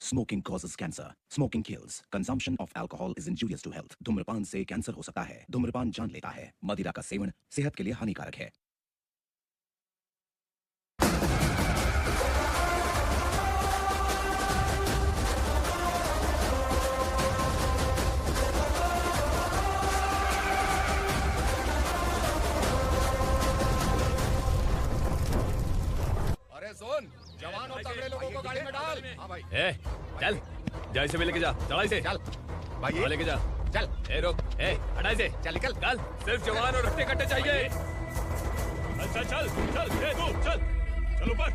Smoking causes cancer. Smoking kills. Consumption of alcohol is injurious to health. धूम्रपान से cancer हो सकता है. धूम्रपान जान लेता है. मदिरा का सेवन सेहत के लिए हानिकारक है. अरे सुन, जवान और तगड़े लोगों को गाड़ी में डाल। हाँ भाई। ए, चल, जा इसे भी लेके जा, चढ़ा इसे। चल, भाई लेके जा। चल। ए रोक, ए, हटा इसे। चल निकल। चल, सिर्फ जवान और रट्टे कट्टे चाहिए। चल, चल, चल, ए तू, चल, चल ऊपर।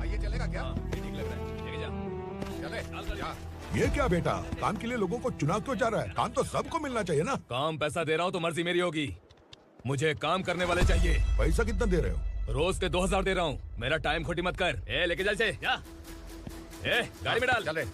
ये चलेगा क्या? ये ठीक लग रहा है, लेके जा। चले, जा। ये क्या बेटा, काम के लिए लोगों को चुनाव क्यों जा रहा है? काम तो सबको मिलना चाहिए ना। काम पैसा दे रहा हूँ तो मर्जी मेरी होगी। मुझे काम करने वाले चाहिए। पैसा कितना दे रहे हो? रोज के 2000 दे रहा हूँ। मेरा टाइम खोटी मत कर। ए, लेके जा इसे। जा। ए, गाड़ी में डाल। चले।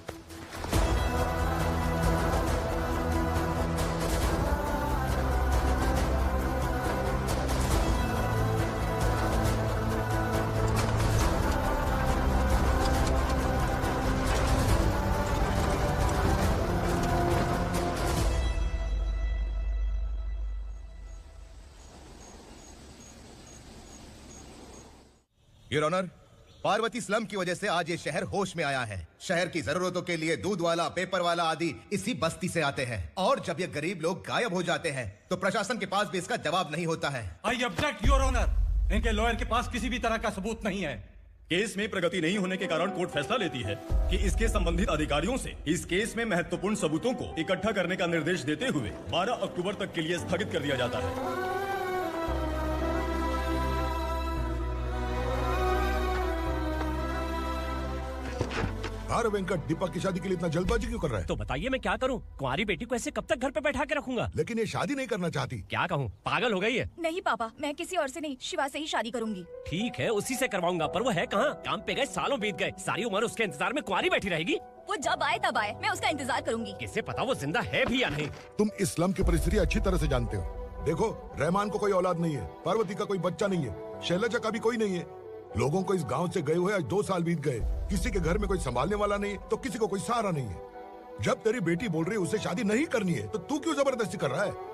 योर ऑनर, पार्वती स्लम की वजह से आज ये शहर होश में आया है। शहर की जरूरतों के लिए दूध वाला, पेपर वाला आदि इसी बस्ती से आते हैं और जब ये गरीब लोग गायब हो जाते हैं तो प्रशासन के पास भी इसका जवाब नहीं होता है। I object your honour. इनके लॉयर के पास किसी भी तरह का सबूत नहीं है। केस में प्रगति नहीं होने के कारण कोर्ट फैसला लेती है कि इसके संबंधित अधिकारियों से इस केस में महत्वपूर्ण सबूतों को इकट्ठा करने का निर्देश देते हुए 12 अक्टूबर तक के लिए स्थगित कर दिया जाता है। अरे वेंकट, दीपक की शादी के लिए इतना जल्दबाजी क्यों कर रहा है? तो बताइए मैं क्या करूं? कुंवारी बेटी को ऐसे कब तक घर पे बैठा के रखूंगा? लेकिन ये शादी नहीं करना चाहती। क्या कहूं, पागल हो गई है? नहीं पापा, मैं किसी और से नहीं, शिवा से ही शादी करूंगी। ठीक है, उसी से करवाऊंगा, पर वो है कहाँ? काम पे गए, सालों बीत गए, सारी उम्र उसके इंतजार में कुंवारी बैठी रहेगी। वो जब आए तब आए, मैं उसका इंतजार करूंगी। किसे पता वो जिंदा है भी या नहीं। तुम इस्लाम की परिस्थिति अच्छी तरह से जानते हो। देखो, रहमान को कोई औलाद नहीं है, पार्वती का कोई बच्चा नहीं है, शैलजा का भी कोई नहीं है। लोगों को इस गांव से गए हुए आज 2 साल बीत गए। किसी के घर में कोई संभालने वाला नहीं, तो किसी को कोई सहारा नहीं है। जब तेरी बेटी बोल रही है उसे शादी नहीं करनी है, तो तू क्यों जबरदस्ती कर रहा है?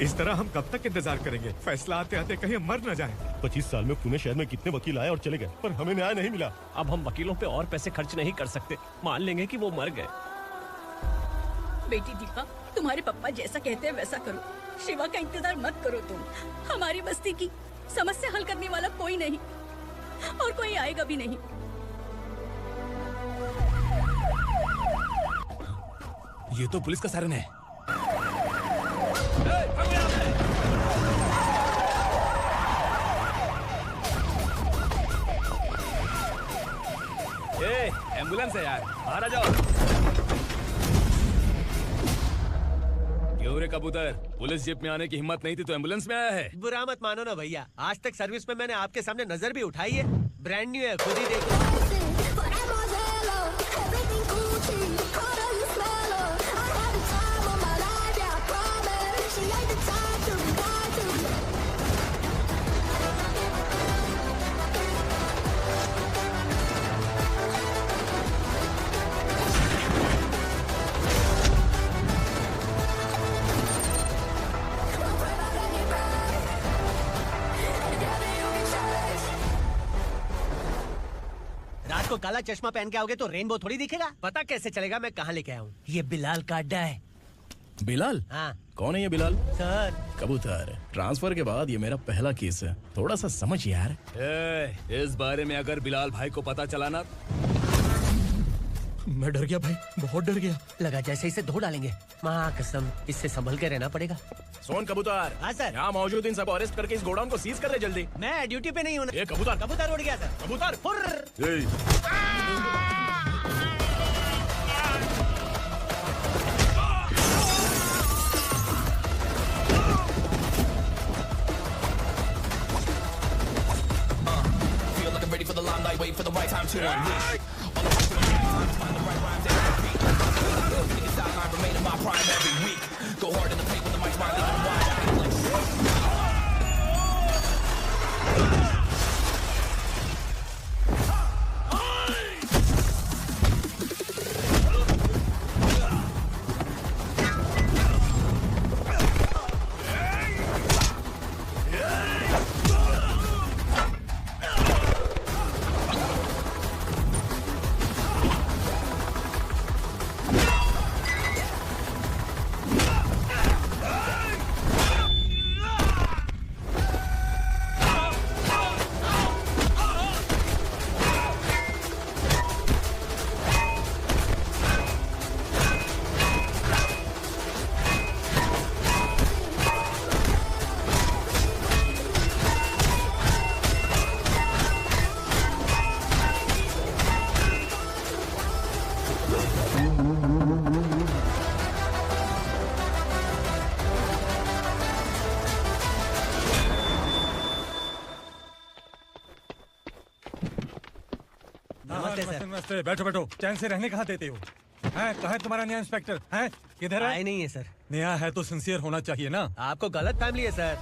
इस तरह हम कब तक इंतजार करेंगे? फैसला आते आते कहीं हम मर न जाएं। 25 साल में पुणे शहर में कितने वकील आए और चले गए, पर हमें न्याय नहीं मिला। अब हम वकीलों पे और पैसे खर्च नहीं कर सकते। मान लेंगे कि वो मर गए। बेटी दीपा, तुम्हारे पापा जैसा कहते हैं वैसा करो। शिवा का इंतजार मत करो तुम। हमारी बस्ती की समस्या हल करने वाला कोई नहीं और कोई आएगा भी नहीं। ये तो पुलिस का सायरन है। एम्बुलेंस है यार, बाहर आ जाओ। क्यों रे कबूतर, पुलिस जीप में आने की हिम्मत नहीं थी तो एम्बुलेंस में आया है? बुरा मत मानो ना भैया, आज तक सर्विस में मैंने आपके सामने नजर भी उठाई है। ब्रांड न्यू है, खुद ही देखो। रात को काला चश्मा पहन के आओगे तो रेनबो थोड़ी दिखेगा। पता कैसे चलेगा मैं कहाँ लेके आया हूँ? ये बिलाल का अड्डा है। बिलाल? हाँ। कौन है ये बिलाल? सर। कबूतर, ट्रांसफर के बाद ये मेरा पहला केस है, थोड़ा सा समझ यार। इस बारे में अगर बिलाल भाई को पता चला ना। मैं डर गया भाई, बहुत डर गया। लगा जैसे इसे धो डालेंगे। माँ कसम, इससे संभल के रहना पड़ेगा। सोन कबूतर। हाँ सर। यहाँ मौजूद इन सबको अरेस्ट करके इस गोडाउन को सीज कर ले जल्दी। मैं ड्यूटी पे नहीं हूँ। ये कबूतर। कबूतर उड़ गया सर। कबूतर। the right time to unleash. All the rest of the time, find the right rhymes and repeat. Niggas sideline remain in my prime every week. Go hard in the paint with the mic's wide, leaving wide. I can नमस्ते, बैठो बैठो। चैन से रहने कहाँ देते हो? हैं, कहाँ है तुम्हारा नया इंस्पेक्टर? हैं, किधर है? आए नहीं है सर। नया है तो सिंसियर होना चाहिए ना। आपको गलत फैमिली है सर।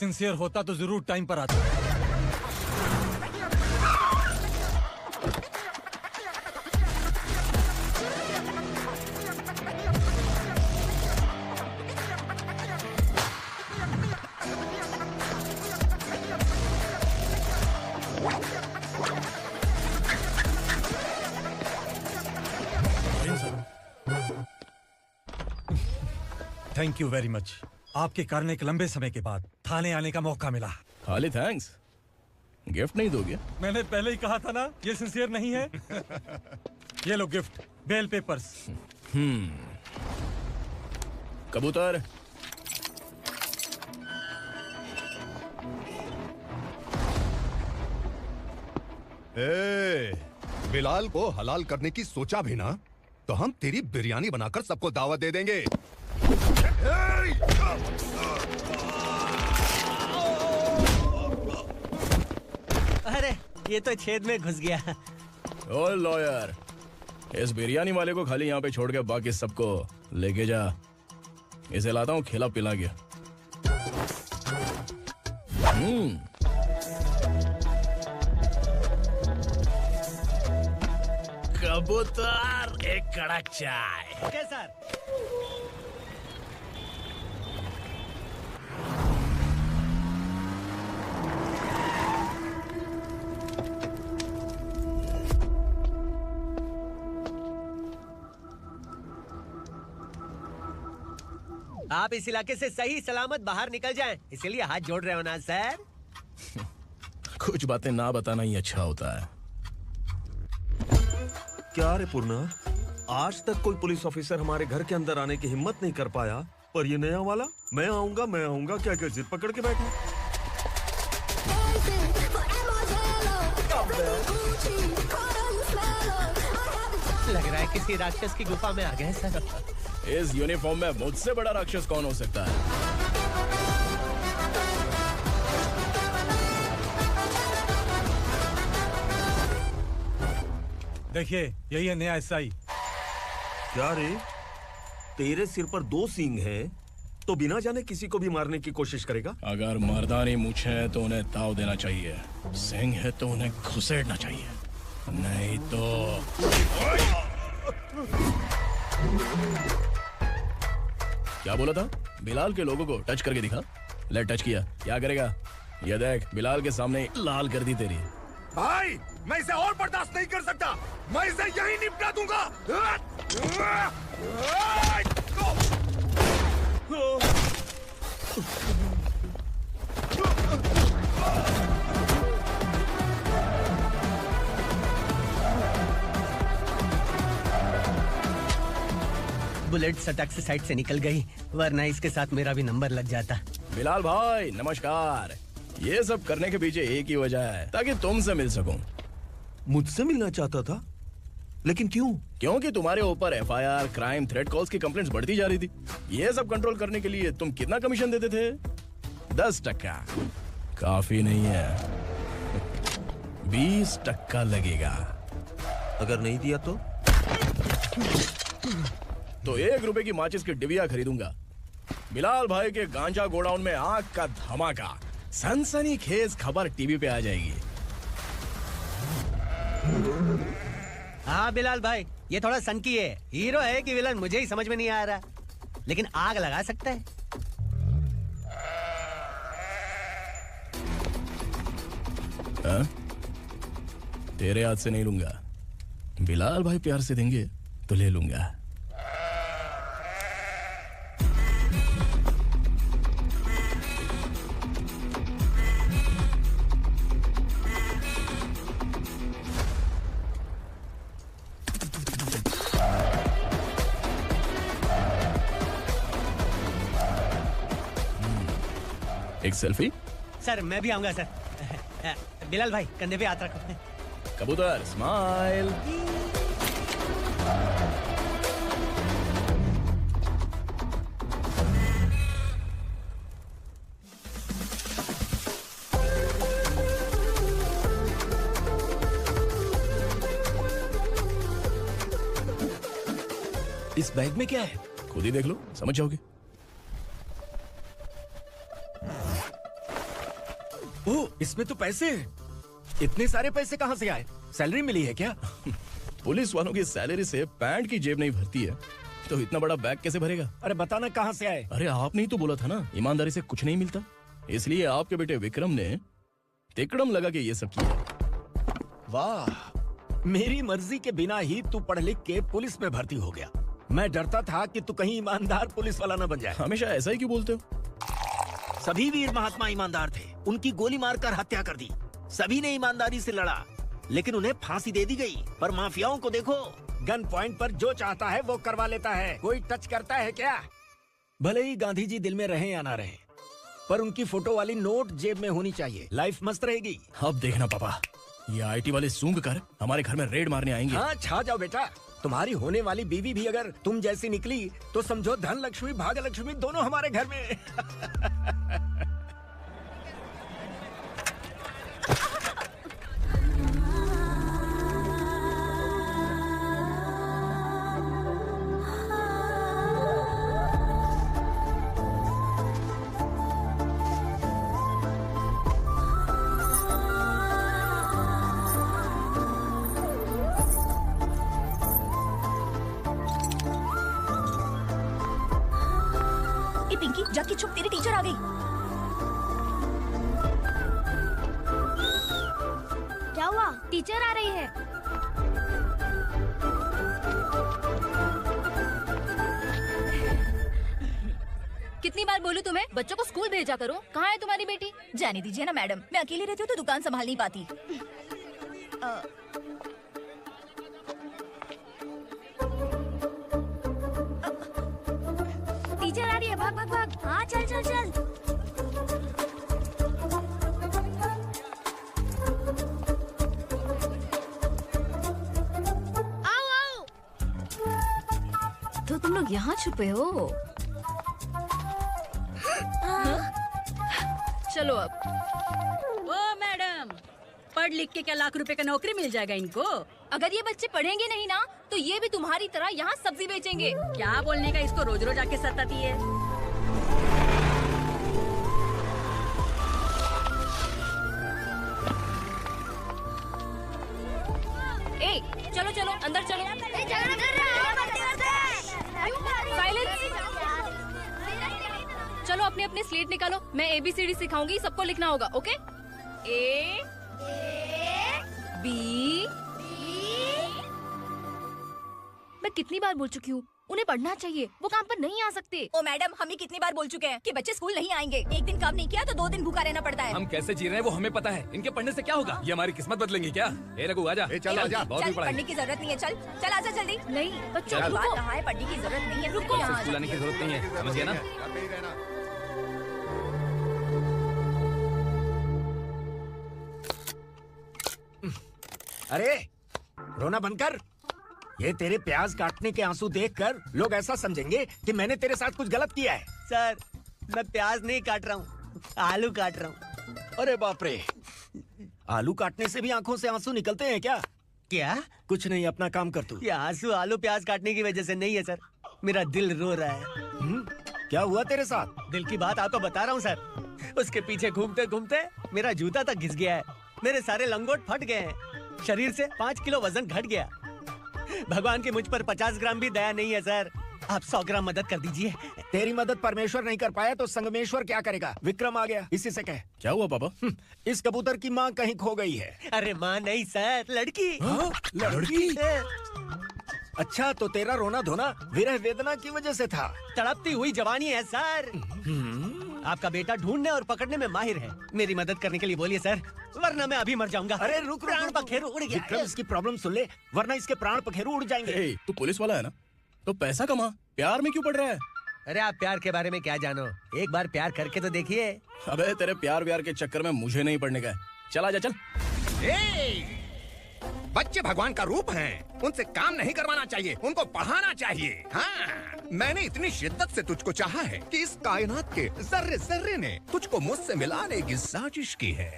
सिंसियर होता तो जरूर टाइम पर आता। Thank you very much. आपके कारण एक लंबे समय के बाद थाने आने का मौका मिला। खाली थैंक्स, गिफ्ट नहीं दोगे? मैंने पहले ही कहा था ना, ये सिंसियर नहीं है। ये लो गिफ्ट, बेल पेपर्स। कबूतर। बिलाल को हलाल करने की सोचा भी ना तो हम तेरी बिरयानी बनाकर सबको दावत दे देंगे। अरे ये तो छेद में घुस गया। ओ लॉयर, इस बिरयानी वाले को खाली यहाँ पे छोड़ के बाकी सबको लेके जा। इसे लाता हूँ खिला पिला के। कबूतर, एक कड़क चाय। Okay sir. आप इस इलाके से सही सलामत बाहर निकल जाएं, इसीलिए हाथ जोड़ रहे हो ना सर। कुछ बातें ना बताना ही अच्छा होता है। क्या रे पूर्णा, आज तक कोई पुलिस ऑफिसर हमारे घर के अंदर आने की हिम्मत नहीं कर पाया, पर ये नया वाला मैं आऊंगा क्या क्या जिद पकड़ के बैठा। लग रहा है किसी राक्षस की गुफा में आ गए सर। इस यूनिफॉर्म में मुझसे बड़ा राक्षस कौन हो सकता है? देखिए, यही है नया एसआई। क्या रे, तेरे सिर पर 2 सींग हैं, तो बिना जाने किसी को भी मारने की कोशिश करेगा? अगर मर्दानी मूंछें हैं तो उन्हें ताव देना चाहिए, सींग है तो उन्हें घुसेड़ना चाहिए, नहीं तो। क्या बोला था? बिलाल के लोगों को टच करके दिखा। ले टच किया, क्या करेगा? ये देख, बिलाल के सामने लाल कर दी तेरी। भाई, मैं इसे और बर्दाश्त नहीं कर सकता। मैं इसे यहीं निपटा दूंगा। बुलेट सटक से साइड से निकल गई, वरना इसके साथ मेरा भी नंबर लग जाता। बिलाल भाई नमस्कार। ये सब करने के पीछे एक ही वजह है, ताकि तुमसे मिल सकूं। मुझसे मिलना चाहता था? लेकिन क्यों? क्योंकि तुम्हारे ऊपर एफआईआर, क्राइम, थ्रेट कॉल्स की कंप्लेंट्स बढ़ती जा रही थी। ये सब कंट्रोल करने के लिए तुम कितना कमीशन देते थे? 10%। काफी नहीं है। 20% लगेगा। अगर नहीं दिया तो 1 रुपए की माचिस की डिबिया खरीदूंगा। बिलाल भाई के गांजा गोडाउन में आग का धमाका, सनसनीखेज खबर टीवी पे आ जाएगी। हाँ बिलाल भाई, ये थोड़ा सनकी है। हीरो है कि विलन मुझे ही समझ में नहीं आ रहा, लेकिन आग लगा सकता है। हाँ? तेरे हाथ से नहीं लूंगा। बिलाल भाई प्यार से देंगे तो ले लूंगा। एक सेल्फी। सर मैं भी आऊंगा सर। बिलाल भाई कंधे पे हाथ रखो। कबूतर स्माइल। इस बैग में क्या है? खुद ही देख लो, समझ जाओगे। ओह, इसमें तो पैसे हैं। इतने सारे पैसे कहाँ से आए? सैलरी मिली है क्या? पुलिस वालों की सैलरी से पैंट की जेब नहीं भरती है, तो इतना बड़ा बैग कैसे भरेगा? अरे बताना कहाँ से आए? अरे आपने ही तो बोला था ना, ईमानदारी से कुछ नहीं मिलता। इसलिए आपके बेटे विक्रम ने तिकड़म लगा के ये सब किया। वाह, मेरी मर्जी के बिना ही तू पढ़ लिख के पुलिस में भर्ती हो गया। मैं डरता था कि तू कहीं ईमानदार पुलिस वाला न बन जाए। हमेशा ऐसा ही क्यों बोलते हो? सभी वीर महात्मा ईमानदार थे, उनकी गोली मारकर हत्या कर दी। सभी ने ईमानदारी से लड़ा, लेकिन उन्हें फांसी दे दी गई। पर माफियाओं को देखो, गन पॉइंट पर जो चाहता है वो करवा लेता है। कोई टच करता है क्या? भले ही गांधी जी दिल में रहे या ना रहे, पर उनकी फोटो वाली नोट जेब में होनी चाहिए। लाइफ मस्त रहेगी। अब देखना पापा, ये आईटी वाले सूंघ कर हमारे घर में रेड मारने आएंगे। हाँ, छा जाओ बेटा। तुम्हारी होने वाली बीवी भी अगर तुम जैसी निकली तो समझो धन लक्ष्मी भाग्य लक्ष्मी दोनों हमारे घर में। पिंकी, जाके छुप, तेरी टीचर आ गई। क्या हुआ? टीचर आ रही है। कितनी बार बोलूं तुम्हें, बच्चों को स्कूल भेजा करो। कहाँ है तुम्हारी बेटी? जाने दीजिए ना मैडम, मैं अकेली रहती हूँ तो दुकान संभाल नहीं पाती। टीचर आ रही है, भाग भाग भाग। हाँ चल चल चल। आओ आओ। तो तुम लोग यहाँ छुपे हो? चलो अब। ओ मैडम, पढ़ लिख के क्या लाख रुपए का नौकरी मिल जाएगा इनको? अगर ये बच्चे पढ़ेंगे नहीं ना, तो ये भी तुम्हारी तरह यहाँ सब्जी बेचेंगे। क्या बोलने का, इसको रोज रोज आके सताती है। ए, चलो चलो अंदर चलो। साइलेंस। चलो अपने अपने स्लेट निकालो, मैं ABCD सिखाऊंगी, सबको लिखना होगा। ओके? A B। मैं कितनी बार बोल चुकी हूँ, उन्हें पढ़ना चाहिए, वो काम पर नहीं आ सकते। ओ मैडम, हम ही कितनी बार बोल चुके हैं कि बच्चे स्कूल नहीं आएंगे। एक दिन काम नहीं किया तो 2 दिन भूखा रहना पड़ता है। हम कैसे जी रहे हैं वो हमें पता है, इनके पढ़ने से क्या होगा? ये हमारी किस्मत बदलेंगे क्या? ए रघु आजा। चल आजा। बहुत चल, भी पढ़ाई। पढ़ने की जरूरत नहीं है। चल चल आजा जल्दी। नहीं बच्चों, चल। बात कहाँ है, पढ़ने की जरूरत नहीं है। रुको, यहाँ आ स्कूल आने की जरूरत नहीं है, समझ गया ना? अरे रोना बंद कर। ये तेरे प्याज काटने के आंसू देखकर लोग ऐसा समझेंगे कि मैंने तेरे साथ कुछ गलत किया है। सर मैं प्याज नहीं काट रहा हूँ, आलू काट रहा हूँ। अरे बाप रे, आलू काटने से भी आंखों से आंसू निकलते हैं क्या? क्या? कुछ नहीं, अपना काम कर तू। ये आंसू आलू प्याज काटने की वजह से नहीं है सर, मेरा दिल रो रहा है। क्या हुआ तेरे साथ? दिल की बात आपको बता रहा हूँ सर। उसके पीछे घूमते घूमते मेरा जूता तक घिस गया है, मेरे सारे लंगोट फट गए हैं, शरीर से 5 किलो वजन घट गया। भगवान की मुझ पर 50 ग्राम भी दया नहीं है सर, आप 100 ग्राम मदद कर दीजिए। तेरी मदद परमेश्वर नहीं कर पाया तो संगमेश्वर क्या करेगा? विक्रम आ गया, इसी से कह। क्या हुआ पापा? इस कबूतर की माँ कहीं खो गई है। अरे माँ नहीं सर, लड़की। लड़की? अच्छा, तो तेरा रोना धोना विरह वेदना की वजह से था। तड़पती हुई जवानी है सर। आपका बेटा ढूंढने और पकड़ने में माहिर है, मेरी मदद करने के लिए बोलिए सर, वरना मैं अभी मर जाऊंगा। अरे रुक, प्राण पखेरु उड़ गया। विक्रम, इसकी प्रॉब्लम सुन ले, वरना इसके प्राण पखेरु उड़ जाएंगे। तू पुलिस वाला है ना, तो पैसा कमा, प्यार में क्यों पड़ रहा है? अरे आप प्यार के बारे में क्या जानो, एक बार प्यार करके तो देखिए। अबे तेरे प्यार व्यार के चक्कर में मुझे नहीं पड़ने का है, चला जा चल। बच्चे भगवान का रूप हैं, उनसे काम नहीं करवाना चाहिए, उनको पढ़ाना चाहिए। हाँ, मैंने इतनी शिद्दत से तुझको चाहा है कि इस कायनात के जर्रे जर्रे ने तुझको मुझसे मिलाने की साजिश की है।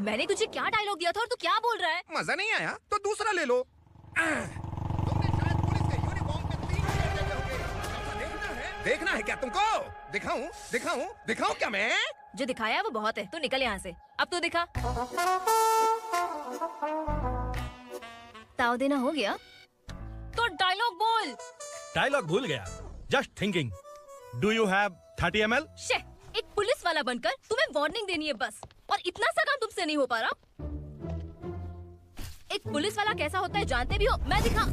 मैंने तुझे क्या डायलॉग दिया था और तू क्या बोल रहा है? मजा नहीं आया तो दूसरा ले लो। तुमने शायद पुलिस के यूनिफॉर्म पे 3 शेर देखे होंगे। देखना है क्या तुमको? दिखाऊं दिखाऊं दिखाऊं क्या मैं? जो दिखाया है वो बहुत है, तू निकल यहाँ से। अब तू दिखा। ताव देना हो गया तो डायलॉग बोल। डायलॉग भूल गया। Just thinking, do you have 30 ml? शे, एक पुलिस वाला बनकर तुम्हें वार्निंग देनी है बस, और इतना सा काम तुमसे नहीं हो पा रहा। एक पुलिस वाला कैसा होता है जानते भी हो? मैं दिखा।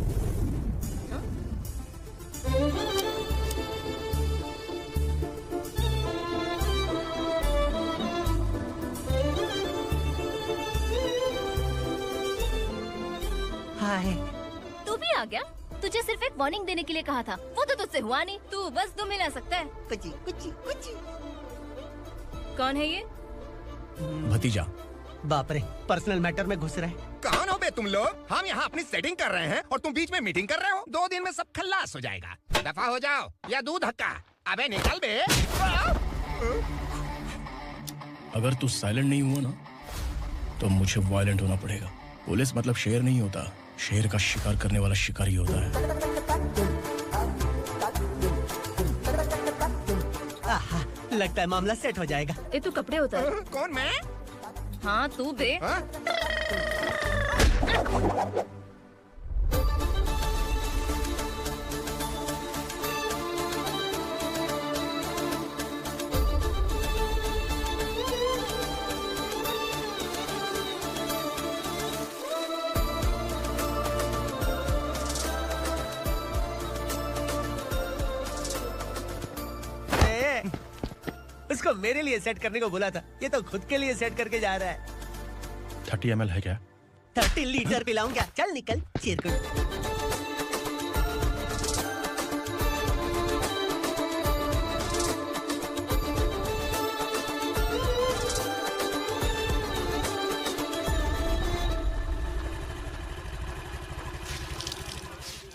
हाय, तू भी आ गया? तुझे सिर्फ एक वार्निंग देने के लिए कहा था, वो तो तुझसे हुआ नहीं। तू बस दुम हिला सकता है। कुची कुची कुची। कौन है ये? भतीजा। बाप रे, पर्सनल मैटर में घुस रहे। कौन हो बे तुम लोग? हम यहाँ अपनी सेटिंग कर रहे हैं और तुम बीच में मीटिंग कर रहे हो। 2 दिन में सब खल्लास हो जाएगा। दफा हो जाओ या दूध हक्का। अबे निकल बे। अगर तू साइलेंट नहीं हुआ ना तो मुझे वायलेंट होना पड़ेगा। पुलिस मतलब शेर नहीं होता, शेर का शिकार करने वाला शिकारी होता है। आहा, लगता है मामला सेट हो जाएगा। ये तू कपड़े उतार। कौन मैं? हाँ तू बे। उसको मेरे लिए सेट करने को बोला था, ये तो खुद के लिए सेट करके जा रहा है। 30 ml है क्या? 30 लीटर पिलाऊं क्या? चल निकल चिरकुट।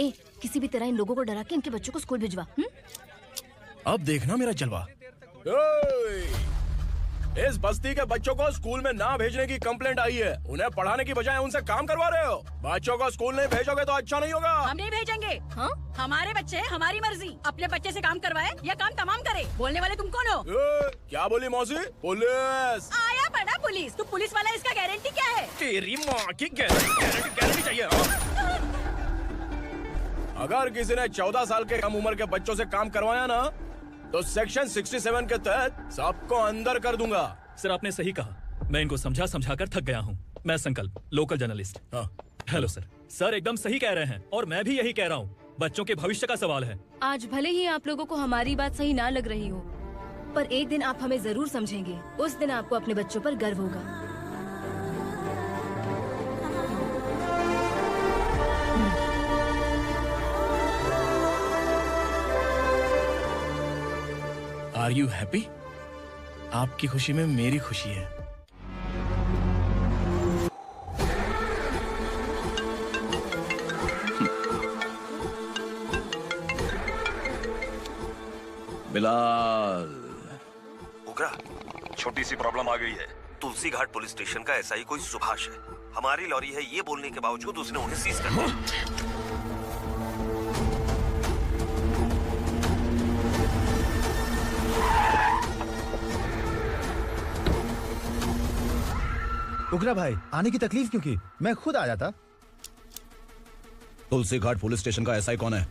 ए, किसी भी तरह इन लोगों को डरा के इनके बच्चों को स्कूल भिजवा। अब देखना मेरा जलवा। इस बस्ती के बच्चों को स्कूल में ना भेजने की कंप्लेंट आई है। उन्हें पढ़ाने की बजाय उनसे काम करवा रहे हो। बच्चों को स्कूल नहीं भेजोगे तो अच्छा नहीं होगा। हम नहीं भेजेंगे। हाँ? हमारे बच्चे हमारी मर्जी। अपने बच्चे से काम करवाए या काम तमाम करे। बोलने वाले तुम कौन हो? क्या बोली मौसी? पुलिस आया पड़ा पुलिस। तू पुलिस वाला, इसका गारंटी क्या है? तेरी माँ की गारंटी चाहिए। अगर किसी ने 14 साल के कम उम्र के बच्चों से काम करवाया ना तो सेक्शन 67 के तहत सबको अंदर कर दूंगा। सर आपने सही कहा, मैं इनको समझा समझा कर थक गया हूँ। मैं संकल्प, local journalist. Hello sir. Sir एकदम सही कह रहे हैं और मैं भी यही कह रहा हूँ। बच्चों के भविष्य का सवाल है। आज भले ही आप लोगों को हमारी बात सही ना लग रही हो, पर एक दिन आप हमें जरूर समझेंगे। उस दिन आपको अपने बच्चों पर गर्व होगा। Are you happy? आपकी खुशी में मेरी खुशी है। बिलाल, छोटी सी प्रॉब्लम आ गई है। तुलसी घाट पुलिस स्टेशन का एसआई कोई सुभाष है। हमारी लॉरी है ये बोलने के बावजूद उसने उन्हें सीज कर दिया। उगरा भाई, आने की तकलीफ क्यों की? मैं खुद आ जाता। तुलसी घाट पुलिस स्टेशन का एसआई कौन है?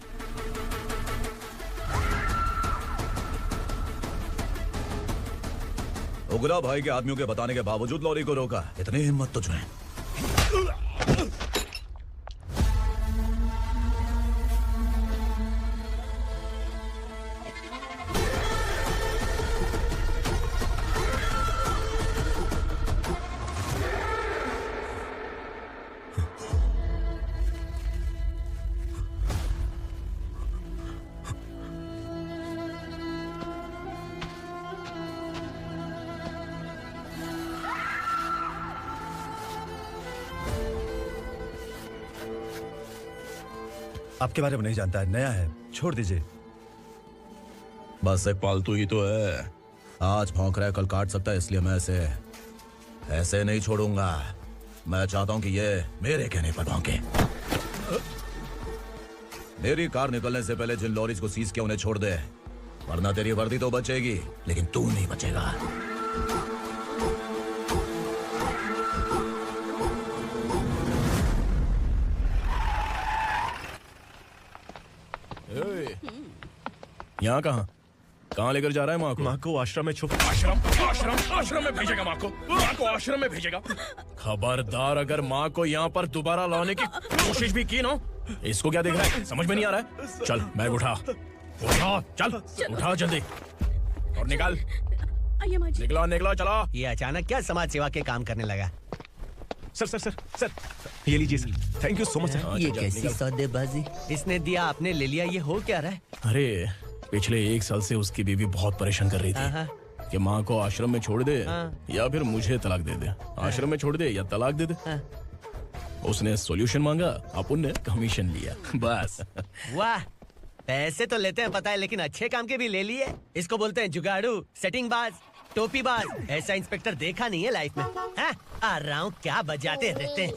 उगरा भाई के आदमियों के बताने के बावजूद लॉरी को रोका। इतनी हिम्मत तुझमें? आपके बारे में नहीं जानता है, नया है, छोड़ दीजिए। बस एक पालतू ही तो है। आज भौंक रहा है, कल काट सकता है, इसलिए मैं ऐसे नहीं छोड़ूंगा। मैं चाहता हूं कि ये मेरे कहने पर भौंके। मेरी कार निकलने से पहले जिन लॉरीज को सीज किया उन्हें छोड़ दे, वरना तेरी वर्दी तो बचेगी लेकिन तू नहीं बचेगा। यहाँ कहाँ लेकर जा रहा है माँ को? माँ को आश्रम में छुप। आश्रम में भेजेगा माँ को? माँ को आश्रम में भेजेगा? खबरदार, अगर माँ को यहाँ पर दोबारा लाने की कोशिश भी की ना, इसको क्या देख रहा है? समझ में नहीं आ रहा है? चल बैग उठा, चल उठा जल्दी और निकाल। निकला चला। ये अचानक क्या समाज सेवा के काम करने लगा? सर ये लीजिए sir, thank you so much sir. ये कैसी सौदेबाजी? इसने दिया, आपने ले लिया, ये हो क्या रहा है? अरे पिछले 1 साल से उसकी बीवी बहुत परेशान कर रही थी कि माँ को आश्रम में छोड़ दे या फिर मुझे तलाक दे दे। आश्रम में छोड़ दे या तलाक दे दे। उसने सॉल्यूशन मांगा, अपन ने कमीशन लिया, बस। वाह, पैसे तो लेते हैं पता है, लेकिन अच्छे काम के भी ले लिए। इसको बोलते हैं जुगाड़ू, सेटिंग बाज, टोपी बाज। ऐसा इंस्पेक्टर देखा नहीं है लाइफ में। आ रहा हूँ, क्या बजाते रहते हैं।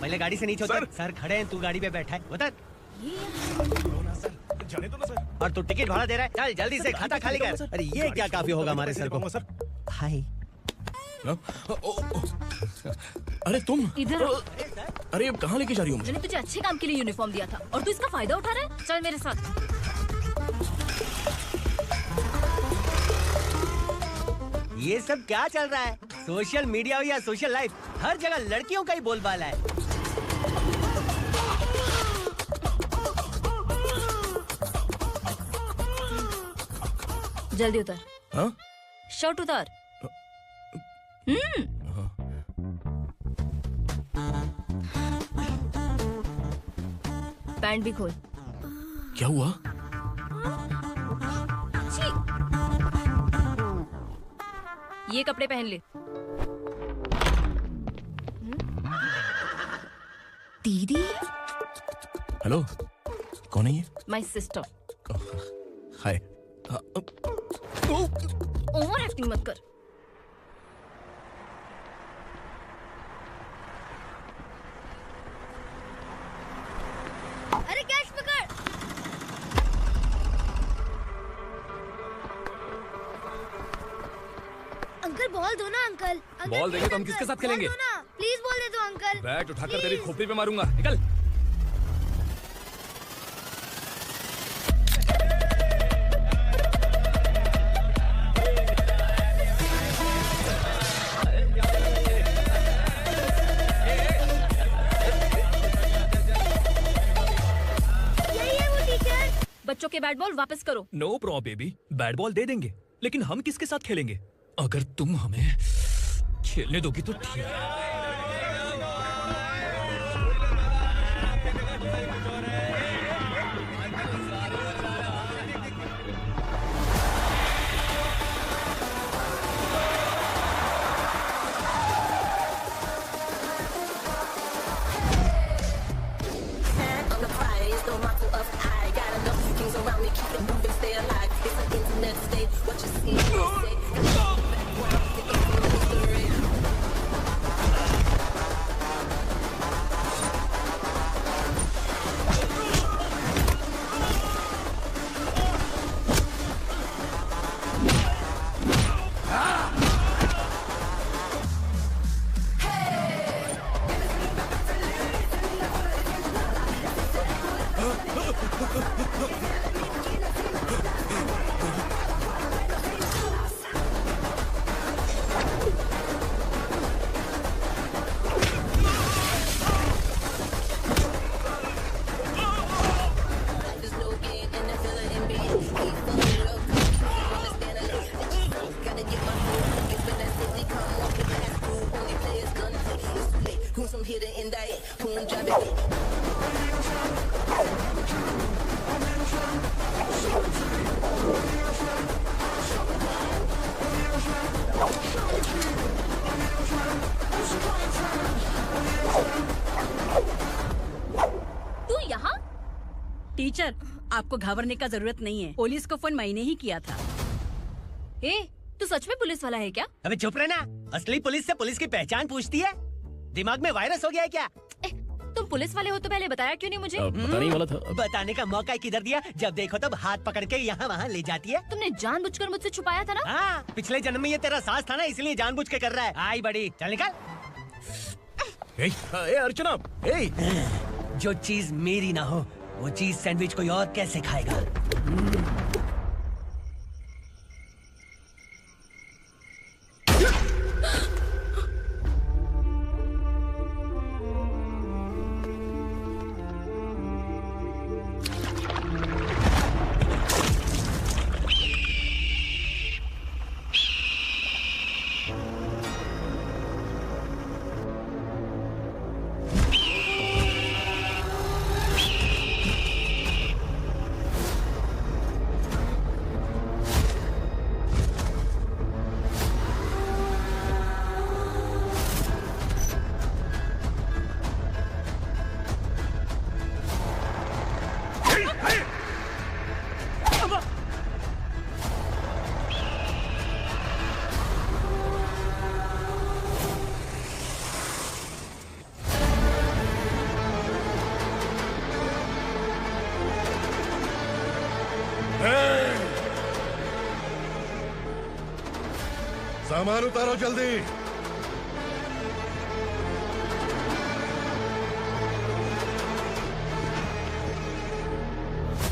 पहले गाड़ी से नीचे उतर। सर खड़े हैं, तू गाड़ी पे बैठा है, उतर। और तू टिकट भाड़ा दे रहा है, चल जल्दी से खाता खाली कर। अरे ये क्या काफी होगा हमारे सर को। हाय। अरे तुम इधर। अरे अब कहाँ लेके जा रही हो? मैंने तुझे अच्छे काम के लिए यूनिफॉर्म दिया था और तू इसका फायदा उठा रहा है। चल मेरे साथ। ये सब क्या चल रहा है? सोशल मीडिया हो या सोशल लाइफ, हर जगह लड़कियों का ही बोलबाला है। जल्दी उतर। हाँ? शर्ट उतार। पैंट भी खोल। क्या हुआ? ये कपड़े पहन ले। दीदी। हेलो, कौन है ये? My sister. Hi. Over acting मत कर। अरे कैच पकड़। अंकल बॉल दो ना अंकल। बॉल देंगे तो हम किसके साथ खेलेंगे? प्लीज बॉल दे दो अंकल। बैट उठाकर तेरी खोपड़ी पे मारूंगा, निकल। बच्चों के बैट बॉल वापस करो। No problem baby, bat ball दे देंगे, लेकिन हम किसके साथ खेलेंगे? अगर तुम हमें खेलने दोगी तो ठीक है। Around me, keep it moving, stay alive. It's an internet state. What you see, you say. Teacher, आपको घबराने का जरूरत नहीं है। पुलिस को फोन मैंने ही किया था। तू सच में पुलिस वाला है क्या? अबे चुप रहना। असली पुलिस से पुलिस की पहचान पूछती है? दिमाग में वायरस हो गया है क्या? तुम पुलिस वाले हो तो पहले बताया क्यों नहीं मुझे? बताने ही वाला था। बताने का मौका किधर दिया? जब देखो तब हाथ पकड़ के यहाँ वहाँ ले जाती है। तुमने जानबूझकर मुझसे छुपाया था ना? हाँ, पिछले जन्म में ये तेरा सास था ना, इसलिए जानबूझ के कर रहा है। आई बड़ी, चल निकल। अर्चना, जो चीज मेरी ना हो वो चीज सैंडविच कोई और कैसे खाएगा? सामान उतारो जल्दी।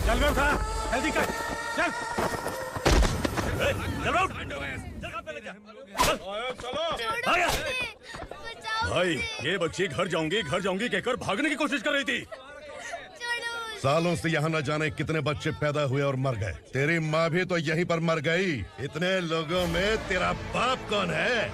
चल बे उठा, जल्दी कर, चल। भाई, ये बच्ची घर जाऊंगी कहकर भागने की कोशिश कर रही थी। सालों से यहाँ न जाने कितने बच्चे पैदा हुए और मर गए। तेरी माँ भी तो यहीं पर मर गई। इतने लोगों में तेरा बाप कौन है?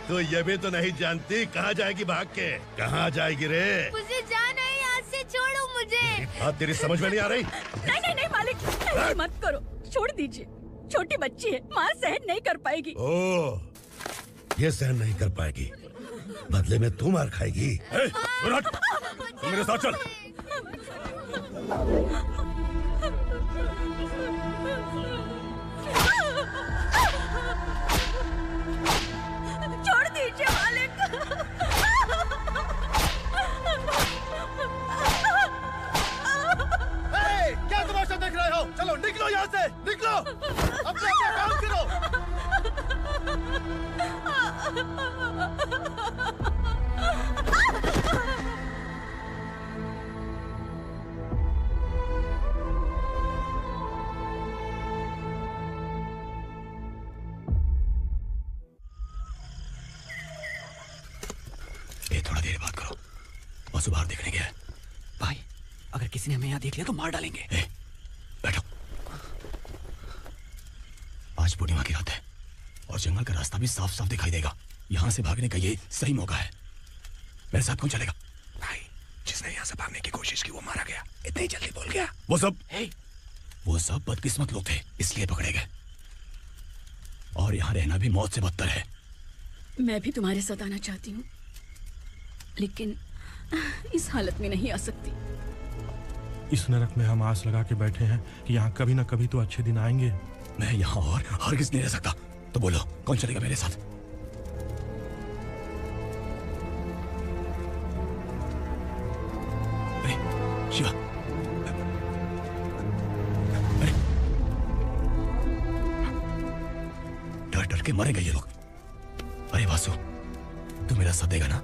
तो ये भी तो नहीं जानती कहाँ जाएगी भाग के? कहाँ जाएगी रे? मुझे जाना है, यहाँ से छोड़ो मुझे। बात तेरी समझ में नहीं आ रही? नहीं मालिक, ऐसे मत करो, छोड़ दीजिए। छोटी बच्ची है, माँ सहन नहीं कर पाएगी। ओह, ये सहन नहीं कर पाएगी, बदले में तू मार खाएगी। तू मेरे साथ चल। छोड़ दीजिए मालिक। क्या तमाशा देख रहे हो? चलो निकलो यहाँ से, निकलो। अपना काम करो। थोड़ा देर बात करो, बस बाहर देखने गया है। भाई, अगर किसी ने हमें यहाँ देख लिया तो मार डालेंगे। बैठो। आज पूर्णिमा की रात है और जंगल का रास्ता भी साफ साफ दिखाई देगा। यहाँ से भागने का ये सही मौका है। मेरे साथ कौन चलेगा? भाई, जिसने यहाँ से भागने की कोशिश की वो मारा गया। इतनी जल्दी बोल गया। वो सब बदकिस्मत लोग थे, इसलिए पकड़े गए। और यहाँ रहना भी मौत से बदतर है। मैं भी तुम्हारे साथ आना चाहती हूँ, लेकिन इस हालत में नहीं आ सकती। इस नरक में हम आस लगा के बैठे हैं कि यहाँ कभी ना कभी तो अच्छे दिन आएंगे। मैं यहाँ और हरगिज़ नहीं रह सकता। तो बोलो, कौन चलेगा मेरे साथ? शिवा, डर डर के मरेंगे ये लोग। अरे वासु, तू मेरा साथ देगा ना?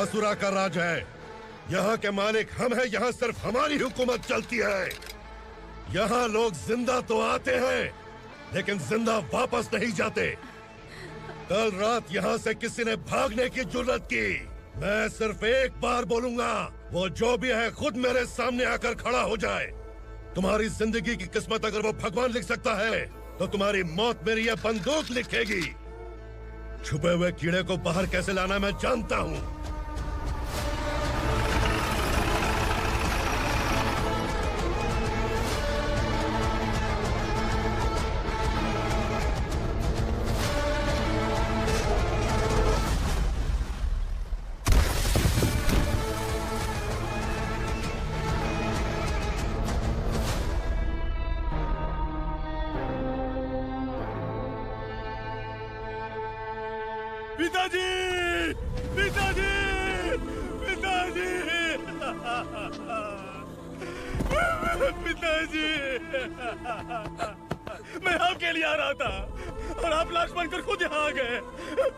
आसुरा का राज है। यहाँ के मालिक हम हैं, यहाँ सिर्फ हमारी हुकूमत चलती है। यहाँ लोग जिंदा तो आते हैं लेकिन जिंदा वापस नहीं जाते। कल रात यहाँ से किसी ने भागने की जुर्रत की, मैं सिर्फ एक बार बोलूंगा, वो जो भी है खुद मेरे सामने आकर खड़ा हो जाए। तुम्हारी जिंदगी की किस्मत अगर वो भगवान लिख सकता है तो तुम्हारी मौत मेरी ये बंदूक लिखेगी। छुपे हुए कीड़े को बाहर कैसे लाना मैं जानता हूँ। पिताजी, पिताजी, पिताजी, पिताजी, मैं आपके लिए आ रहा था और आप लाश बनकर खुद यहाँ आ गए।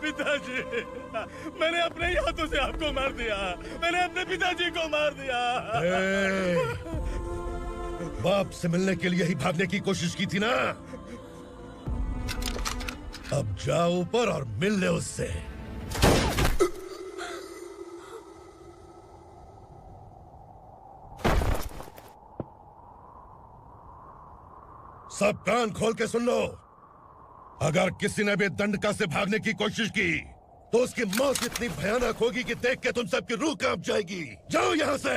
पिताजी, मैंने अपने ही हाथों से आपको मार दिया, मैंने अपने पिताजी को मार दिया। बाप से मिलने के लिए ही भागने की कोशिश की थी ना, अब जाओ ऊपर और मिल ले उससे। सब कान खोल के सुन लो, अगर किसी ने भी दंडका से भागने की कोशिश की तो उसकी मौत इतनी भयानक होगी कि देख के तुम सबकी रूह कांप जाएगी। जाओ यहाँ से।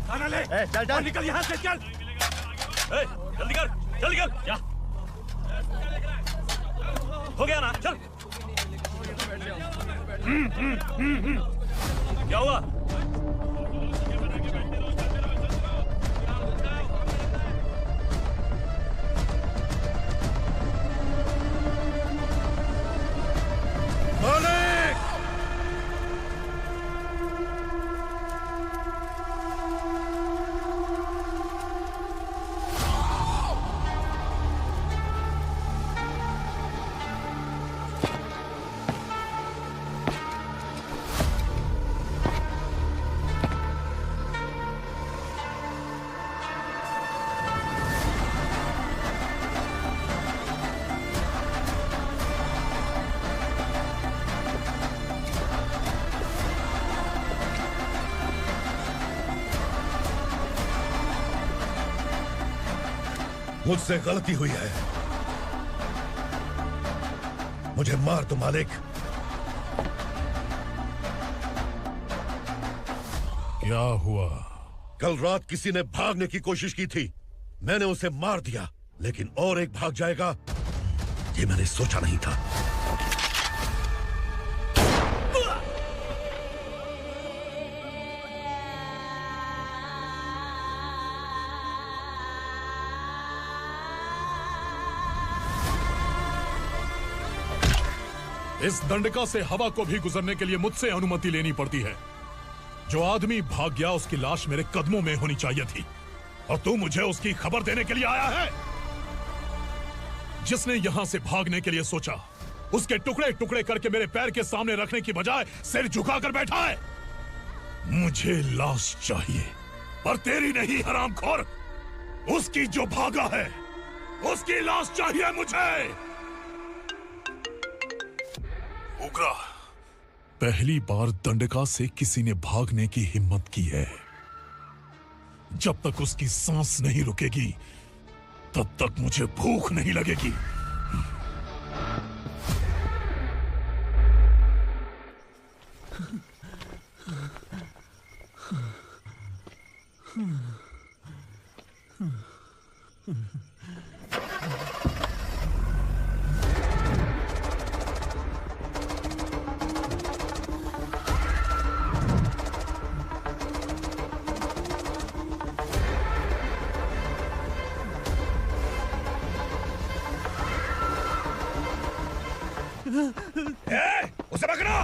खाना ले, चल चल निकल यहाँ से, चल। जल्दी कर, जल्दी कर, जा। हो गया ना, चल। क्या हुआ? मालिक! मुझसे गलती हुई है, मुझे मार दो मालिक। क्या हुआ? कल रात किसी ने भागने की कोशिश की थी, मैंने उसे मार दिया, लेकिन और एक भाग जाएगा ये मैंने सोचा नहीं था। इस दंडका से हवा को भी गुजरने के लिए मुझसे अनुमति लेनी पड़ती है। जो आदमी भाग गया उसकी लाश मेरे कदमों में होनी चाहिए थी, और तू मुझे उसकी खबर देने के लिए आया है। जिसने यहां से भागने के लिए सोचा उसके टुकड़े टुकड़े करके मेरे पैर के सामने रखने की बजाय सिर झुकाकर बैठा है। मुझे लाश चाहिए, पर तेरी नहीं हरामखोर, उसकी जो भागा है उसकी लाश चाहिए मुझे। उग्रा, पहली बार दंडका से किसी ने भागने की हिम्मत की है। जब तक उसकी सांस नहीं रुकेगी तब तक मुझे भूख नहीं लगेगी। उसे पकड़ो!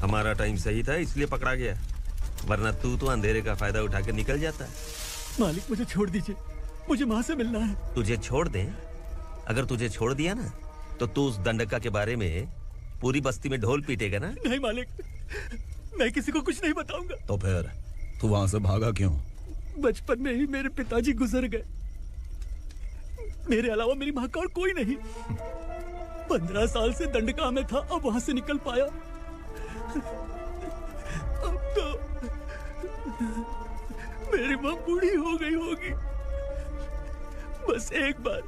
हमारा टाइम सही था इसलिए पकड़ा गया, वरना तू तो अंधेरे का फायदा उठा के निकल जाता। मालिक मुझे छोड़ दीजिए, मुझे माँ से मिलना है। तुझे छोड़ दें? अगर तुझे छोड़ दिया ना तो तू उस दंडका के बारे में पूरी बस्ती में ढोल पीटेगा ना। नहीं मालिक, मैं किसी को कुछ नहीं बताऊंगा। तो फिर तू वहां से भागा क्यों? बचपन में ही मेरे पिताजी गुजर गए, मेरे अलावा मेरी माँ का और कोई नहीं। 15 साल से दंडका में था, अब वहां से निकल पाया। अब तो मेरी माँ बूढ़ी हो गई होगी। बस एक बार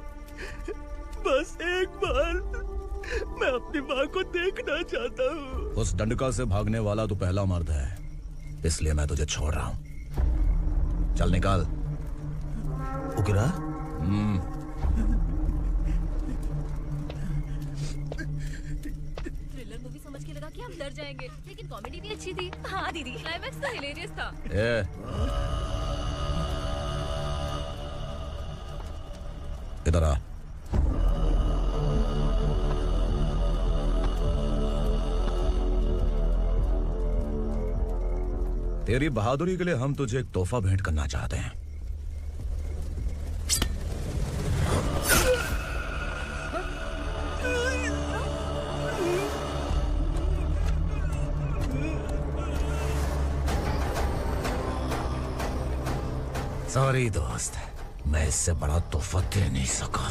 मैं अपनी माँ को देखना चाहता हूँ। उस दंडका से भागने वाला तो पहला मर्द है, इसलिए मैं तुझे छोड़ रहा हूँ। चल निकाल। उगरा? थ्रिलर मूवी समझ के लगा कि हम डर जाएंगे, लेकिन कॉमेडी भी अच्छी थी। हाँ दीदी, क्लाइमैक्स तो हिलेरियस था। इधर आ। तेरी बहादुरी के लिए हम तुझे एक तोहफा भेंट करना चाहते हैं। सॉरी दोस्त, मैं इससे बड़ा तोहफा दे नहीं सका।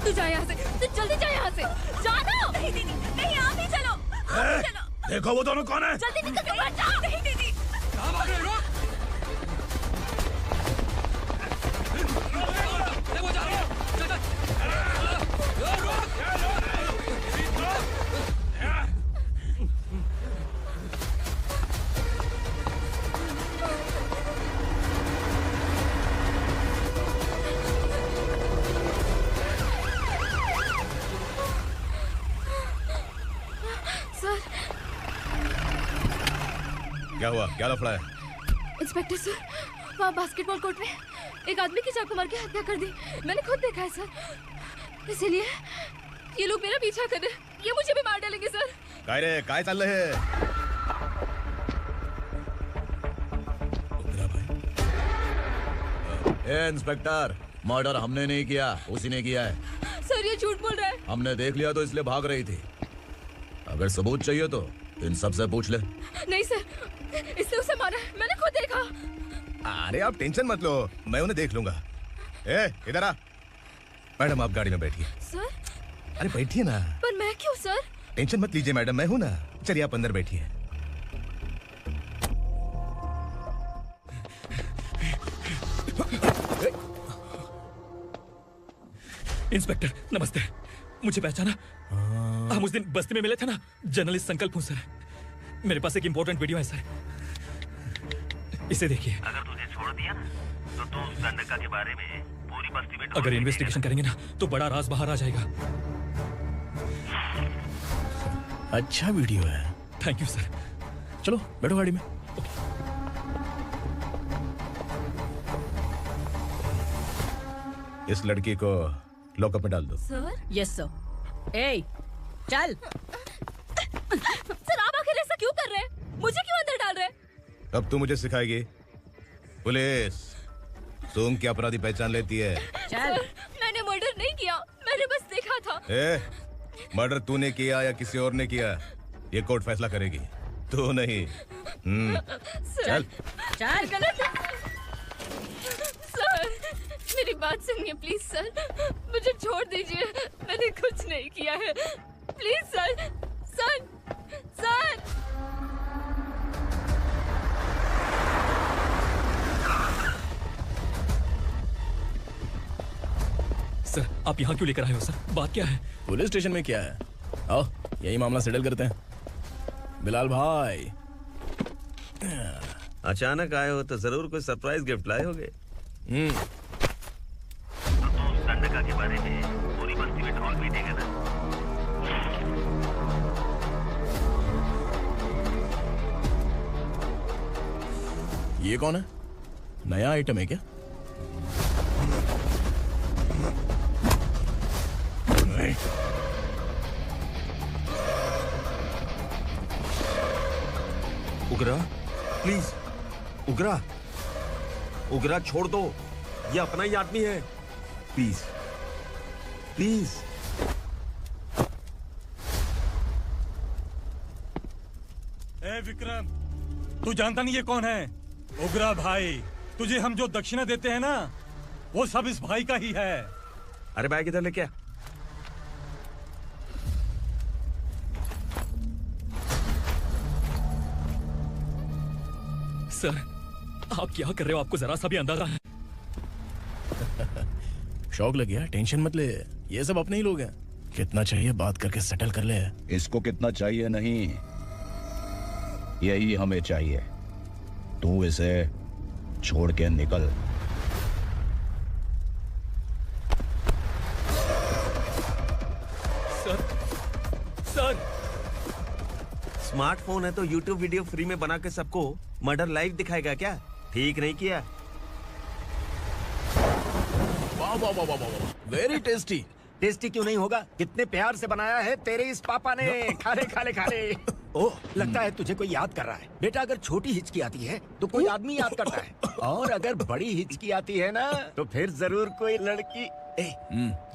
तू जा यहाँ से, तू जल्दी जा यहाँ से। जाना। नहीं दीदी, नहीं, आप ही चलो, आप ही चलो। देखो वो दोनों कौन है? जल्दी निकल के मत जाओ। नहीं दीदी। कहाँ भाग रहे हो? वो जा रहे हो। चल चल। सर। क्या हुआ? क्या लफड़ा है? इंस्पेक्टर सर, वहाँ बास्केटबॉल कोर्ट में एक आदमी की चाकू मार के हत्या कर दी। मैंने खुद देखा है सर, इसीलिए ये लोग मेरा पीछा कर रहे हैं। ये मुझे भी मार डालेंगे सर। काय रे, काय चाल रहे हैं? इंस्पेक्टर, मर्डर हमने नहीं किया, उसी ने किया है। सर ये झूठ बोल रहा है। हमने देख लिया तो इसलिए भाग रही थी। अगर सबूत चाहिए तो इन सबसे पूछ ले। नहीं सर, इसने उसे मारा है, मैंने खुद देखा। अरे आप टेंशन मत लो, मैं उन्हें देख लूंगा। इधर आ। मैडम आप गाड़ी में बैठिए। सर? अरे बैठिए ना। पर मैं क्यों सर? टेंशन मत लीजिए मैडम, मैं हूं ना। चलिए आप अंदर बैठिए। इंस्पेक्टर नमस्ते, मुझे पहचाना? हम उस दिन बस्ती में मिले थे ना, जर्नलिस्ट संकल्प हूँ सर। मेरे पास एक इम्पोर्टेंट वीडियो है सर, इसे देखिए। अगर तुझे छोड़ दिया तो तू उस दंडका के बारे में पूरी बस्ती में अगर इन्वेस्टिगेशन करेंगे ना तो बड़ा राज बाहर आ जाएगा। अच्छा वीडियो है। Thank you sir. चलो बैठो गाड़ी में। इस लड़की को लॉकअप में डाल दो। सर? Yes sir. ए, चल। सर आप आखिर ऐसा क्यों कर रहे हैं? मुझे क्यों अंदर डाल रहे हैं? अब तू मुझे सिखाएगी? पुलिस तुम क्या अपराधी पहचान लेती है? सर, मैंने मर्डर नहीं किया, मैंने बस देखा था। मर्डर तूने किया या किसी और ने किया, ये कोर्ट फैसला करेगी, तू नहीं। चल चल। सर मेरी बात सुनिए प्लीज सर, मुझे छोड़ दीजिए, मैंने कुछ नहीं किया है। Please sir, sir, sir. Sir आप यहाँ क्यों लेकर आए हो सर? बात क्या है? पुलिस स्टेशन में क्या है? आओ यही मामला सेटल करते हैं। बिलाल भाई अचानक आए हो तो जरूर कोई सरप्राइज गिफ्ट लाए होगे। दंडका के बारे में पूरी बस्ती में ढोल पीटेगा ना। ये कौन है? नया आइटम है क्या? नहीं। उगरा, प्लीज। उगरा, उगरा छोड़ दो, ये अपना ही आदमी है। Please, please. ए विक्रम, तू जानता नहीं ये कौन है? उगरा भाई। तुझे हम जो दक्षिणा देते हैं ना, वो सब इस भाई का ही है। अरे बैग इधर लेके आ। सर, आप क्या कर रहे हो? आपको जरा सा भी अंदाजा है? शौक लग गया? टेंशन मत ले, ये सब अपने ही लोग हैं। कितना चाहिए बात करके सेटल कर ले। इसको कितना चाहिए नहीं, यही हमें चाहिए। तू इसे छोड़ के निकल। सर, स्मार्टफोन है तो YouTube वीडियो फ्री में बना के सबको मर्डर लाइव दिखाएगा क्या? ठीक नहीं किया। वाह वाह वाह वाह वाह, वेरी टेस्टी। टेस्टी क्यों नहीं होगा? कितने प्यार से बनाया है तेरे इस पापा ने। खा ले खा ले खा ले। ओह, लगता है तुझे कोई याद कर रहा है। बेटा, अगर छोटी हिचकी आती है तो कोई आदमी याद करता है, और अगर बड़ी हिचकी आती है ना तो फिर जरूर कोई लड़की। ए,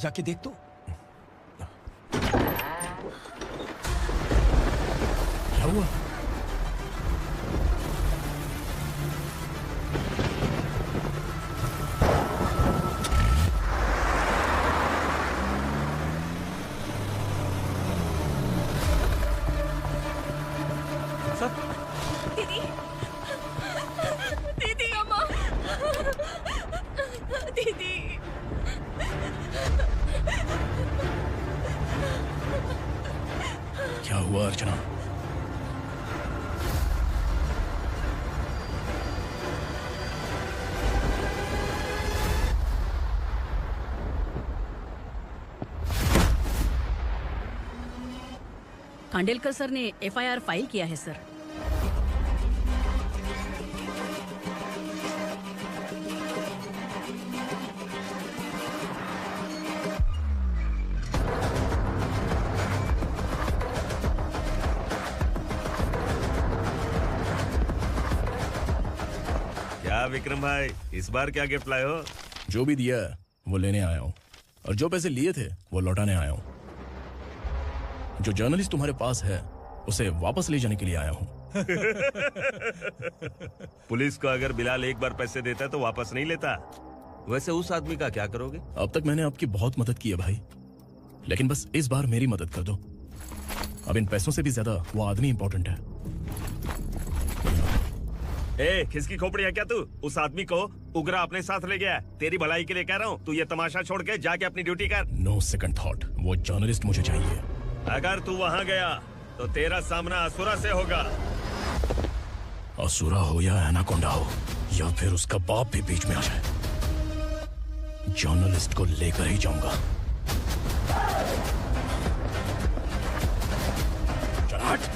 जाके देख तो। क्या हुआ? दीदी, दीदी, अम्मा, दीदी। क्या हुआ अर्चना? खांडेलकर सर ने FIR फाइल किया है सर। क्या विक्रम भाई, इस बार क्या गिफ्ट लाए हो? जो भी दिया है वो लेने आया हूँ, और जो पैसे लिए थे वो लौटाने आया हूँ। जो जर्नलिस्ट तुम्हारे पास है उसे वापस ले जाने के लिए आया हूँ। पुलिस को अगर बिलाल एक बार पैसे देता तो वापस नहीं लेता। वैसे उस आदमी का क्या करोगे? अब तक मैंने आपकी बहुत मदद की है भाई, लेकिन बस इस बार मेरी मदद कर दो। अब इन पैसों से भी ज्यादा वो आदमी इंपॉर्टेंट है। ए, किसकी खोपड़ी है क्या तू? उस आदमी को उगरा अपने साथ ले गया। तेरी भलाई के लिए कह रहा हूँ, तू ये तमाशा छोड़ के जाके अपनी ड्यूटी कर। नो सेकंड थॉट, वो जर्नलिस्ट मुझे चाहिए। अगर तू वहाँ गया तो तेरा सामना असुरा से होगा। असुरा हो या एनाकोंडा हो, या फिर उसका बाप भी बीच में आ जाए, जर्नलिस्ट को लेकर ही जाऊंगा। चल हट।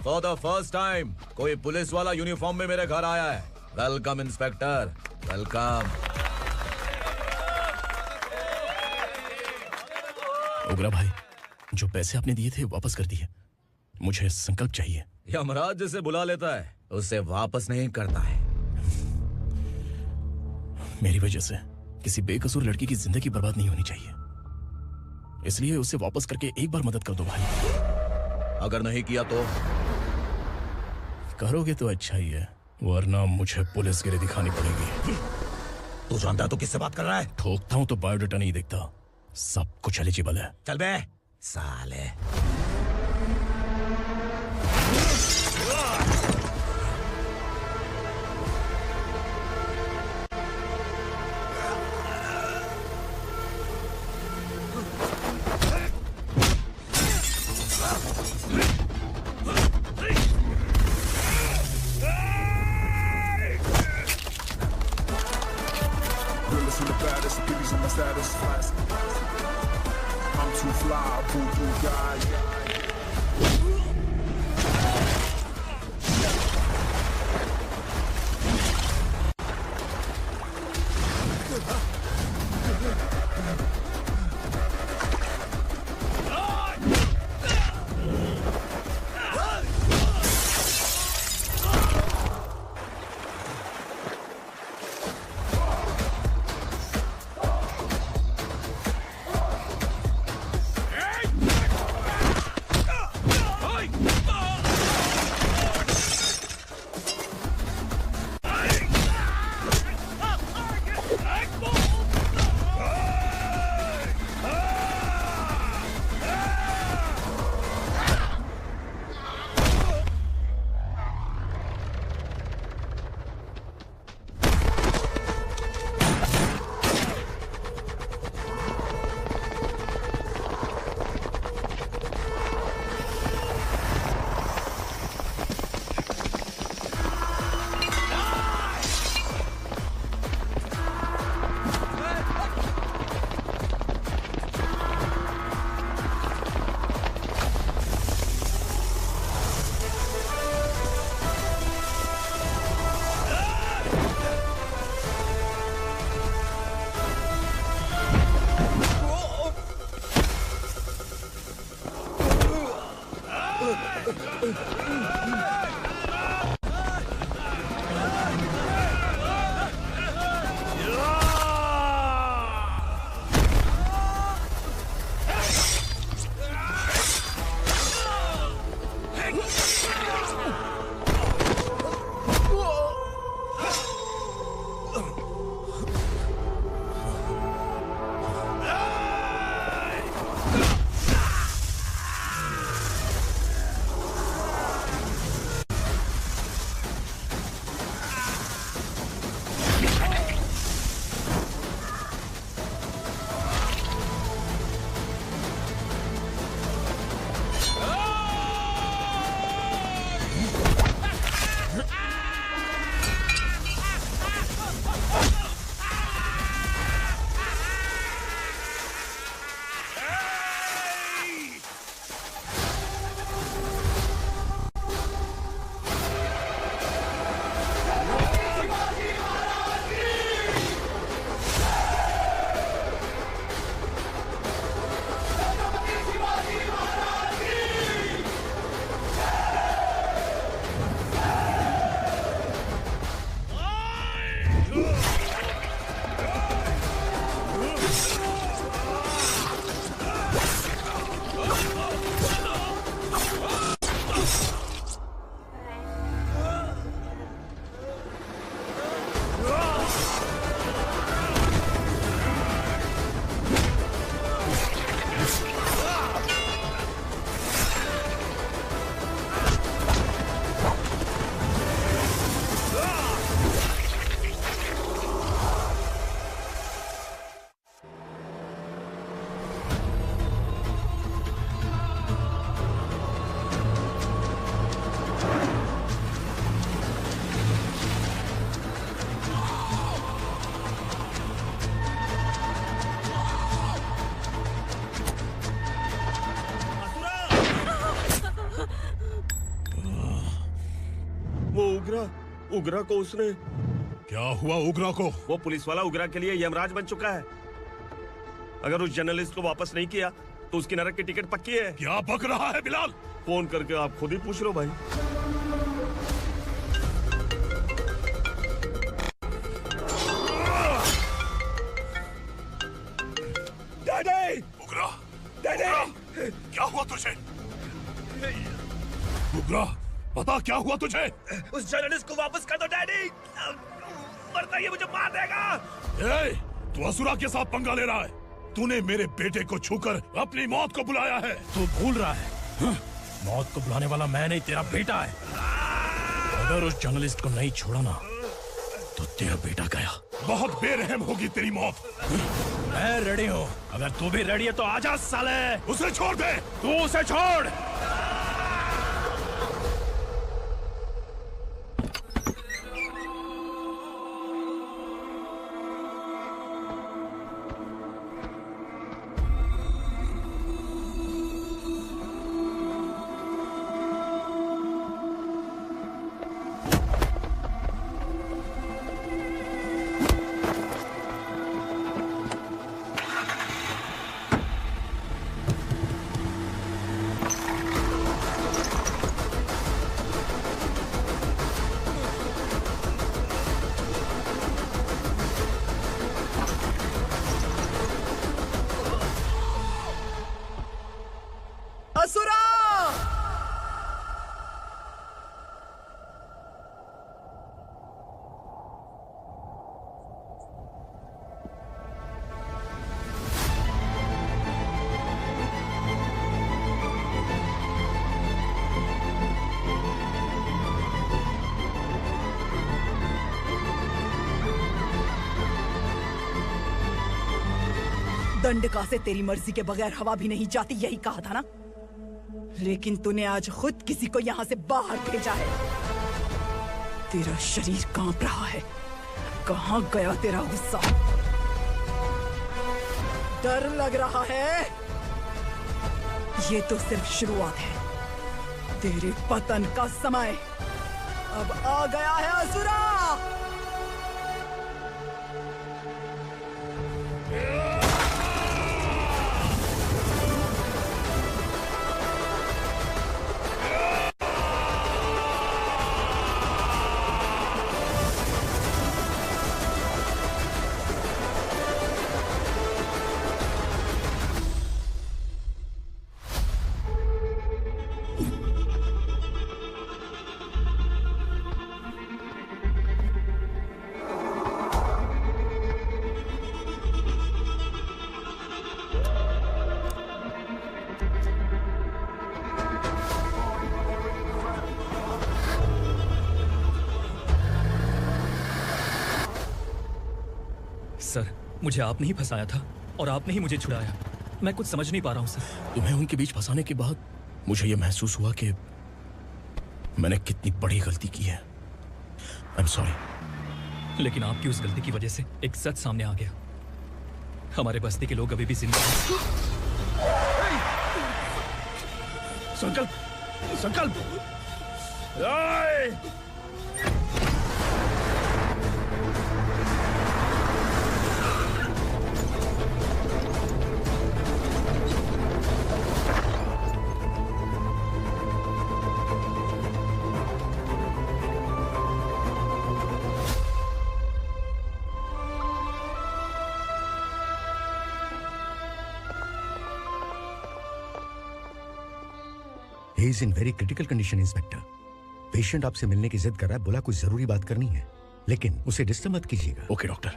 फॉर द फर्स्ट टाइम कोई पुलिस वाला यूनिफॉर्म में मेरे घर आया है। Welcome inspector, welcome. उगरा भाई, जो पैसे आपने दिए थे वापस कर दिए। मुझे संकल्प चाहिए। यमराज जिसे बुला लेता है उसे वापस नहीं करता है। मेरी वजह से किसी बेकसूर लड़की की जिंदगी बर्बाद नहीं होनी चाहिए, इसलिए उसे वापस करके एक बार मदद कर दो भाई। अगर नहीं किया तो करोगे तो अच्छा ही है, वरना मुझे पुलिसगिरी दिखानी पड़ेगी। तू जानता है तो किससे बात कर रहा है? ठोकता हूं तो बायोडाटा नहीं दिखता, सब कुछ एलिजिबल है। चल बे साले। I'm too fly, voodoo guy. उग्रा को उसने क्या हुआ? उग्रा को? वो पुलिस वाला उग्रा के लिए यमराज बन चुका है। अगर उस जर्नलिस्ट को वापस नहीं किया तो उसकी नरक की टिकट पक्की है। क्या बक रहा है बिलाल? फोन करके आप खुद ही पूछ लो भाई। डैडी! उग्रा! डैडी! क्या हुआ तुझे? उग्रा, पता क्या हुआ तुझे? उस जर्नलिस्ट को वापस कर दो डैडी, वरना ये मुझे मार देगा। ए, तू असुरा के साथ पंगा ले रहा है। तूने मेरे बेटे को छूकर अपनी मौत को बुलाया है। तू भूल रहा है, मौत को बुलाने वाला मैं नहीं, तेरा बेटा है। अगर उस जर्नलिस्ट को नहीं छोड़ा ना, तो तेरा बेटा गया। बहुत बेरहम होगी तेरी मौत। मैं रेडी हूँ, अगर तू भी रेडी है तो आजा साले। उसे छोड़ दे। तू उसे छोड़। दंडका से तेरी मर्जी के बगैर हवा भी नहीं जाती, यही कहा था ना? लेकिन तूने आज खुद किसी को यहाँ से बाहर भेजा है। तेरा शरीर कांप रहा है। कहाँ गया तेरा गुस्सा? डर लग रहा है? ये तो सिर्फ शुरुआत है। तेरे पतन का समय अब आ गया है असुरा। सर, मुझे आपने ही फंसाया था और आपने ही मुझे छुड़ाया। मैं कुछ समझ नहीं पा रहा हूँ सर। तुम्हें उनके बीच फंसाने के बाद मुझे यह महसूस हुआ कि मैंने कितनी बड़ी गलती की है। I am sorry. लेकिन आपकी उस गलती की वजह से एक सच सामने आ गया। हमारे बस्ती के लोग अभी भी जिंदा हैं। संकल्प, संकल्प। He is in very critical condition, inspector. Patient आपसे मिलने की जिद कर रहा है, बोला कुछ जरूरी बात करनी है, लेकिन उसे डिस्टर्ब मत कीजिएगा। Okay doctor.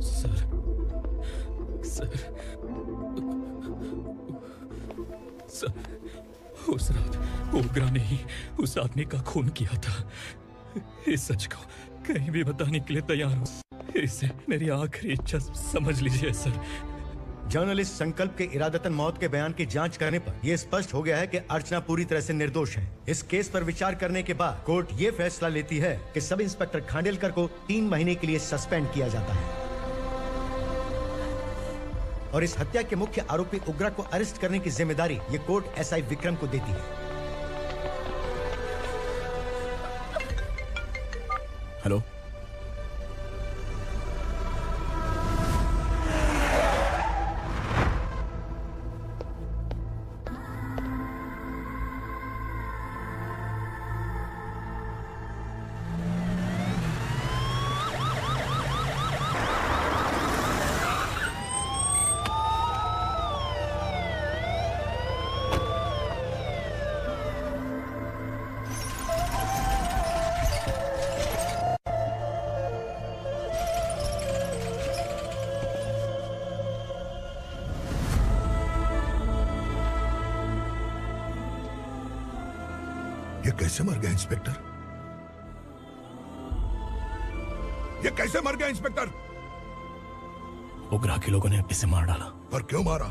Sir, sir, sir, उस रात उग्रा ने ही उस आदमी का खून किया था। इस सच को कहीं भी बताने के लिए तैयार हूँ। इसे मेरी आखिरी इच्छा समझ लीजिए सर। जर्नलिस्ट संकल्प के इरादतन मौत के बयान की जांच करने पर यह स्पष्ट हो गया है कि अर्चना पूरी तरह से निर्दोष है। इस केस पर विचार करने के बाद कोर्ट ये फैसला लेती है कि सब इंस्पेक्टर खांडेलकर को 3 महीने के लिए सस्पेंड किया जाता है और इस हत्या के मुख्य आरोपी उग्रा को अरेस्ट करने की जिम्मेदारी ये कोर्ट एसआई विक्रम को देती है। हेलो, कैसे मर गया इंस्पेक्टर? ये कैसे मर गया इंस्पेक्टर? उग्रा के लोगों ने इसे मार डाला। पर क्यों मारा?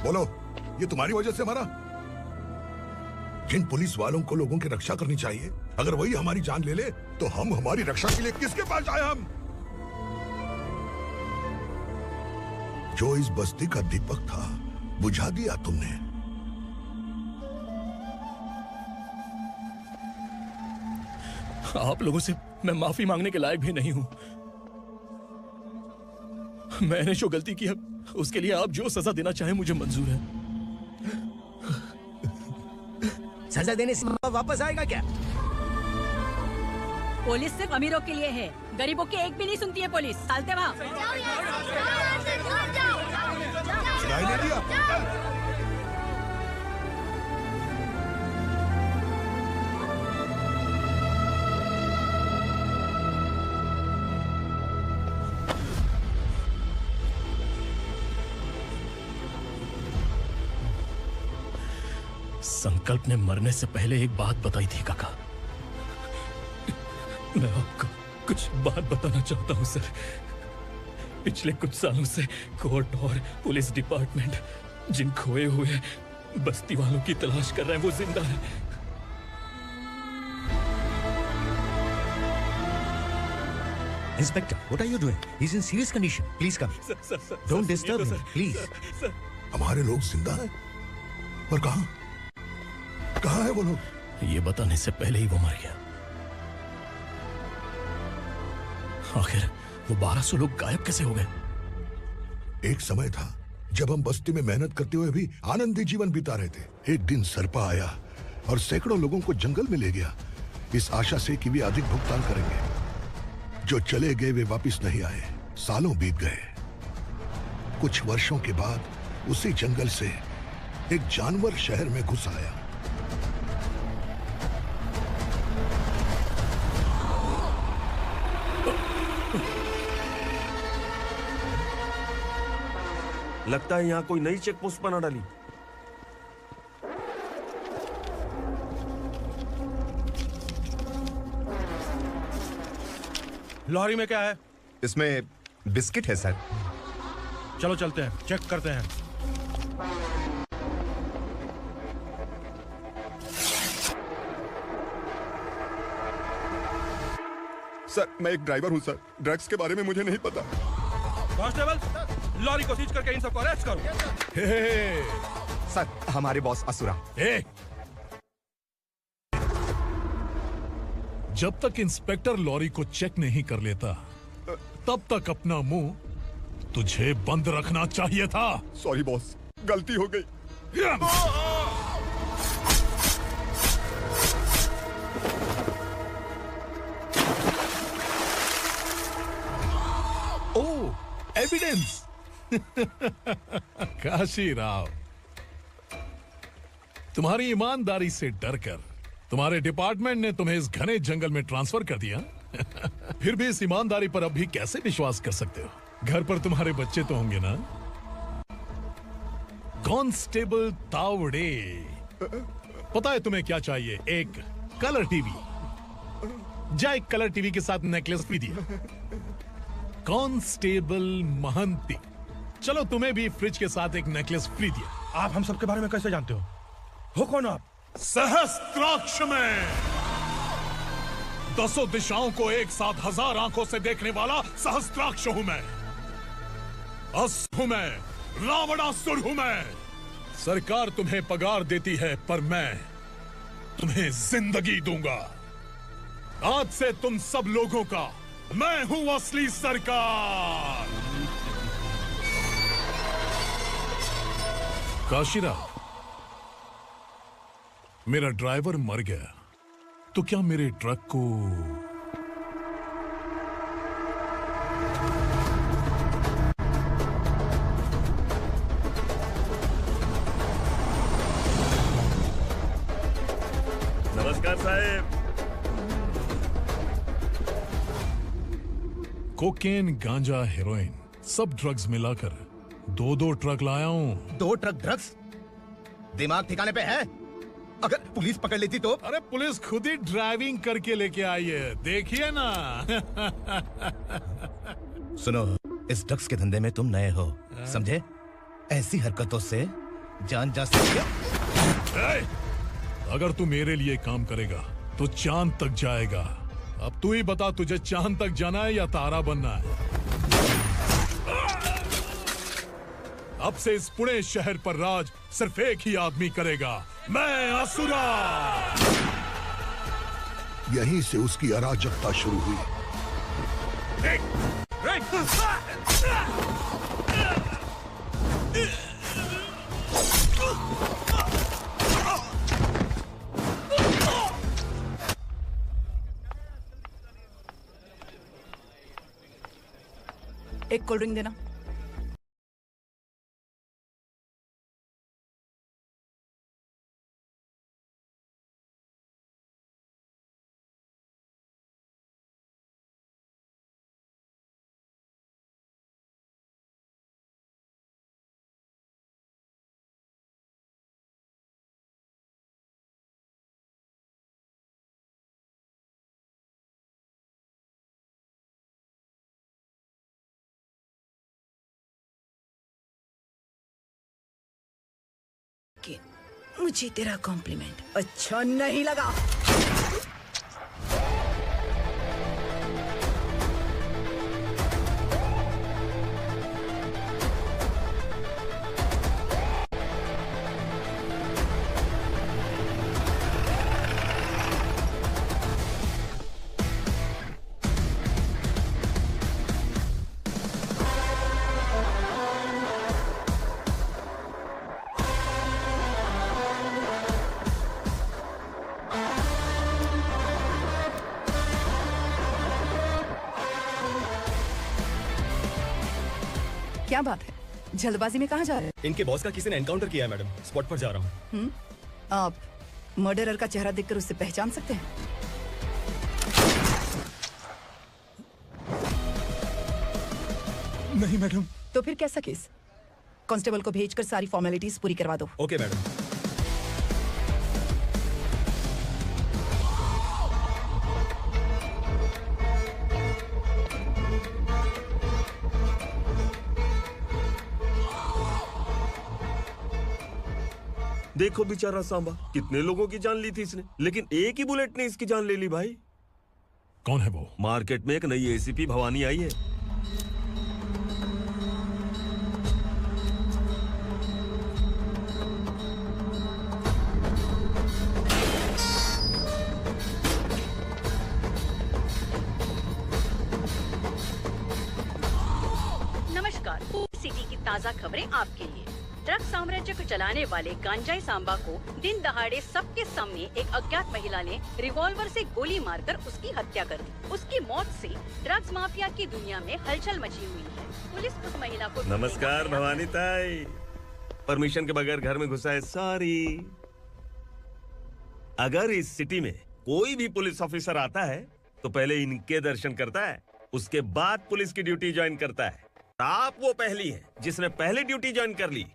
बोलो, ये तुम्हारी वजह से मरा? जिन पुलिस वालों को लोगों की रक्षा करनी चाहिए, अगर वही हमारी जान ले ले तो हम हमारी रक्षा के लिए किसके पास जाए? हम जो इस बस्ती का दीपक था, बुझा दिया तुमने। आप लोगों से मैं माफी मांगने के लायक भी नहीं हूं। मैंने जो गलती की है उसके लिए आप जो सजा देना चाहें मुझे मंजूर है। सजा देने से वापस आएगा क्या? पुलिस सिर्फ अमीरों के लिए है, गरीबों की एक भी नहीं सुनती है पुलिस। चलते वहाँ। सुनाई नहीं दिया? संकल्प ने मरने से पहले एक बात बताई थी काका। मैं आपको कुछ बात बताना चाहता हूं सर। पिछले कुछ सालों से कोर्ट और पुलिस डिपार्टमेंट जिन खोए हुए बस्ती वालों की तलाश कर रहे हैं वो जिंदा है। Inspector, what are you doing? He's in serious condition. Please come. Don't disturb him, please. हमारे लोग जिंदा हैं? पर कहां? कहां है वो लोग? ये बताने से पहले ही वो मर गया। आखिर वो 1200 लोग गायब कैसे हो गए? एक समय था जब हम बस्ती में मेहनत करते हुए भी आनंदी जीवन बिता रहे थे। एक दिन सरपा आया और सैकड़ों लोगों को जंगल में ले गया, इस आशा से कि वे अधिक भुगतान करेंगे। जो चले गए वे वापस नहीं आए। सालों बीत गए। कुछ वर्षों के बाद उसी जंगल से एक जानवर शहर में घुस आया। लगता है यहाँ कोई नई चेक पोस्ट बना डाली। लॉरी में क्या है? इसमें बिस्किट है सर। चलो चलते हैं, चेक करते हैं। सर, मैं एक ड्राइवर हूं सर। ड्रग्स के बारे में मुझे नहीं पता। कांस्टेबल, लॉरी को सीज करके इन सबको अरेस्ट करो। सर, हमारे बॉस असुरा। जब तक इंस्पेक्टर लॉरी को चेक नहीं कर लेता तब तक अपना मुंह तुझे बंद रखना चाहिए था। सॉरी बॉस, गलती हो गई। ओ, एविडेंस। काशी राव, तुम्हारी ईमानदारी से डरकर तुम्हारे डिपार्टमेंट ने तुम्हें इस घने जंगल में ट्रांसफर कर दिया। फिर भी इस ईमानदारी पर अब भी कैसे विश्वास कर सकते हो? घर पर तुम्हारे बच्चे तो होंगे ना? कांस्टेबल तावड़े, पता है तुम्हें क्या चाहिए? एक कलर टीवी। जा एक कलर टीवी के साथ नेकलेस भी दिया। कांस्टेबल महंती, चलो तुम्हें भी फ्रिज के साथ एक नेकलेस फ्री दिया। आप हम सबके बारे में कैसे जानते हो कौन आप? सहस्त्राक्ष में 10 दिशाओं को एक साथ 1000 आंखों से देखने वाला सहस्त्राक्ष हूं मैं। अस हूं मैं, रावणासुर हूं मैं। सरकार तुम्हें पगार देती है पर मैं तुम्हें जिंदगी दूंगा। आज से तुम सब लोगों का मैं हूं असली सरकार। काशीराव, मेरा ड्राइवर मर गया तो क्या मेरे ट्रक को नमस्कार साहब। कोकेन, गांजा, हेरोइन सब ड्रग्स मिलाकर 2-2 ट्रक लाया हूं। 2 ट्रक ड्रग्स? दिमाग ठिकाने पे है? अगर पुलिस पकड़ लेती तो? अरे पुलिस खुद ही ड्राइविंग करके लेके आई है, देखिए ना। सुनो, इस ड्रग्स के धंधे में तुम नए हो, समझे? ऐसी हरकतों से जान जा सकती है। अगर तू मेरे लिए काम करेगा तो चांद तक जाएगा। अब तू ही बता, तुझे चांद तक जाना है या तारा बनना है? अब से इस पुणे शहर पर राज सिर्फ एक ही आदमी करेगा, मैं असुरा। यहीं से उसकी अराजकता शुरू हुई। एक कोल्ड ड्रिंक देना। मुझे तेरा कॉम्प्लीमेंट अच्छा नहीं लगा। क्या बात है, जल्दबाजी में कहाँ जा रहे हैं? इनके बॉस का किसी ने एनकाउंटर किया है मैडम, स्पॉट पर जा रहा हूँ। आप मर्डरर का चेहरा देखकर उससे पहचान सकते हैं? नहीं मैडम। तो फिर कैसा केस? कांस्टेबल को भेजकर सारी फॉर्मेलिटीज पूरी करवा दो। Okay madam. देखो बेचारा सांबा, कितने लोगों की जान ली थी इसने, लेकिन एक ही बुलेट ने इसकी जान ले ली भाई। कौन है वो? मार्केट में एक नई एसीपी भवानी आई है। नमस्कार, सिटी की ताज़ा खबरें आपके लिए। ड्रग साम्राज्य को चलाने वाले गांजाई सांबा को दिन दहाड़े सबके सामने एक अज्ञात महिला ने रिवॉल्वर से गोली मारकर उसकी हत्या कर दी। उसकी मौत से ड्रग्स माफिया की दुनिया में हलचल मची हुई है। पुलिस उस महिला को नमस्कार भवानी ताई, परमिशन के बगैर घर में घुसा है, सॉरी। अगर इस सिटी में कोई भी पुलिस ऑफिसर आता है तो पहले इनके दर्शन करता है, उसके बाद पुलिस की ड्यूटी ज्वाइन करता है। आप वो पहली है जिसने पहले ड्यूटी ज्वाइन कर ली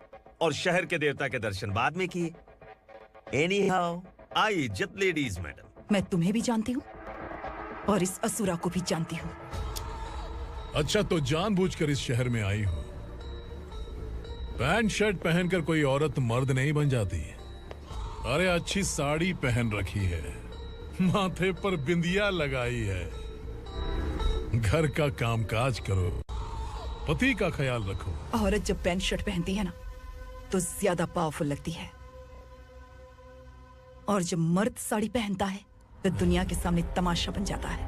और शहर के देवता के दर्शन बाद में किए। एनीहाउ, आई इज्जत लेडीज मैडम। मैं तुम्हें भी जानती हूँ और इस असुरा को भी जानती हूँ। अच्छा, तो जानबूझकर इस शहर में आई हो। पैंट शर्ट पहनकर कोई औरत मर्द नहीं बन जाती। अरे अच्छी साड़ी पहन रखी है, माथे पर बिंदिया लगाई है, घर का कामकाज करो, पति का ख्याल रखो। औरत जब पैंट शर्ट पहनती है ना तो ज्यादा पावरफुल लगती है, और जब मर्द साड़ी पहनता है तो दुनिया के सामने तमाशा बन जाता है।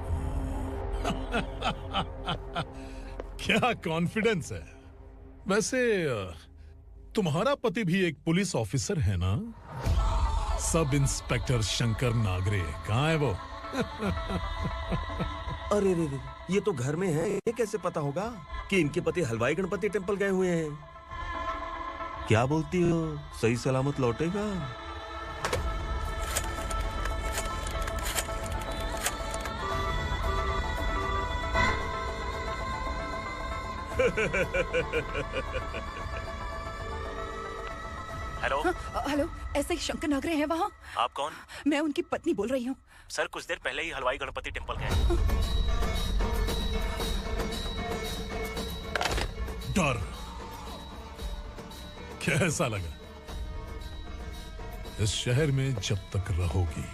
क्या कॉन्फिडेंस है। वैसे तुम्हारा पति भी एक पुलिस ऑफिसर है ना? सब इंस्पेक्टर शंकर नागरे, कहाँ है वो? अरे रे रे, ये तो घर में है, ये कैसे पता होगा कि इनके पति हलवाई गणपति टेम्पल गए हुए हैं? क्या बोलती हो, सही सलामत लौटेगा? हेलो हेलो ऐसे ही शंकर नागरे हैं वहाँ। आप कौन? मैं उनकी पत्नी बोल रही हूँ। सर कुछ देर पहले ही हलवाई गणपति टेम्पल गए। डर कैसा लगा? इस शहर में जब तक रहोगी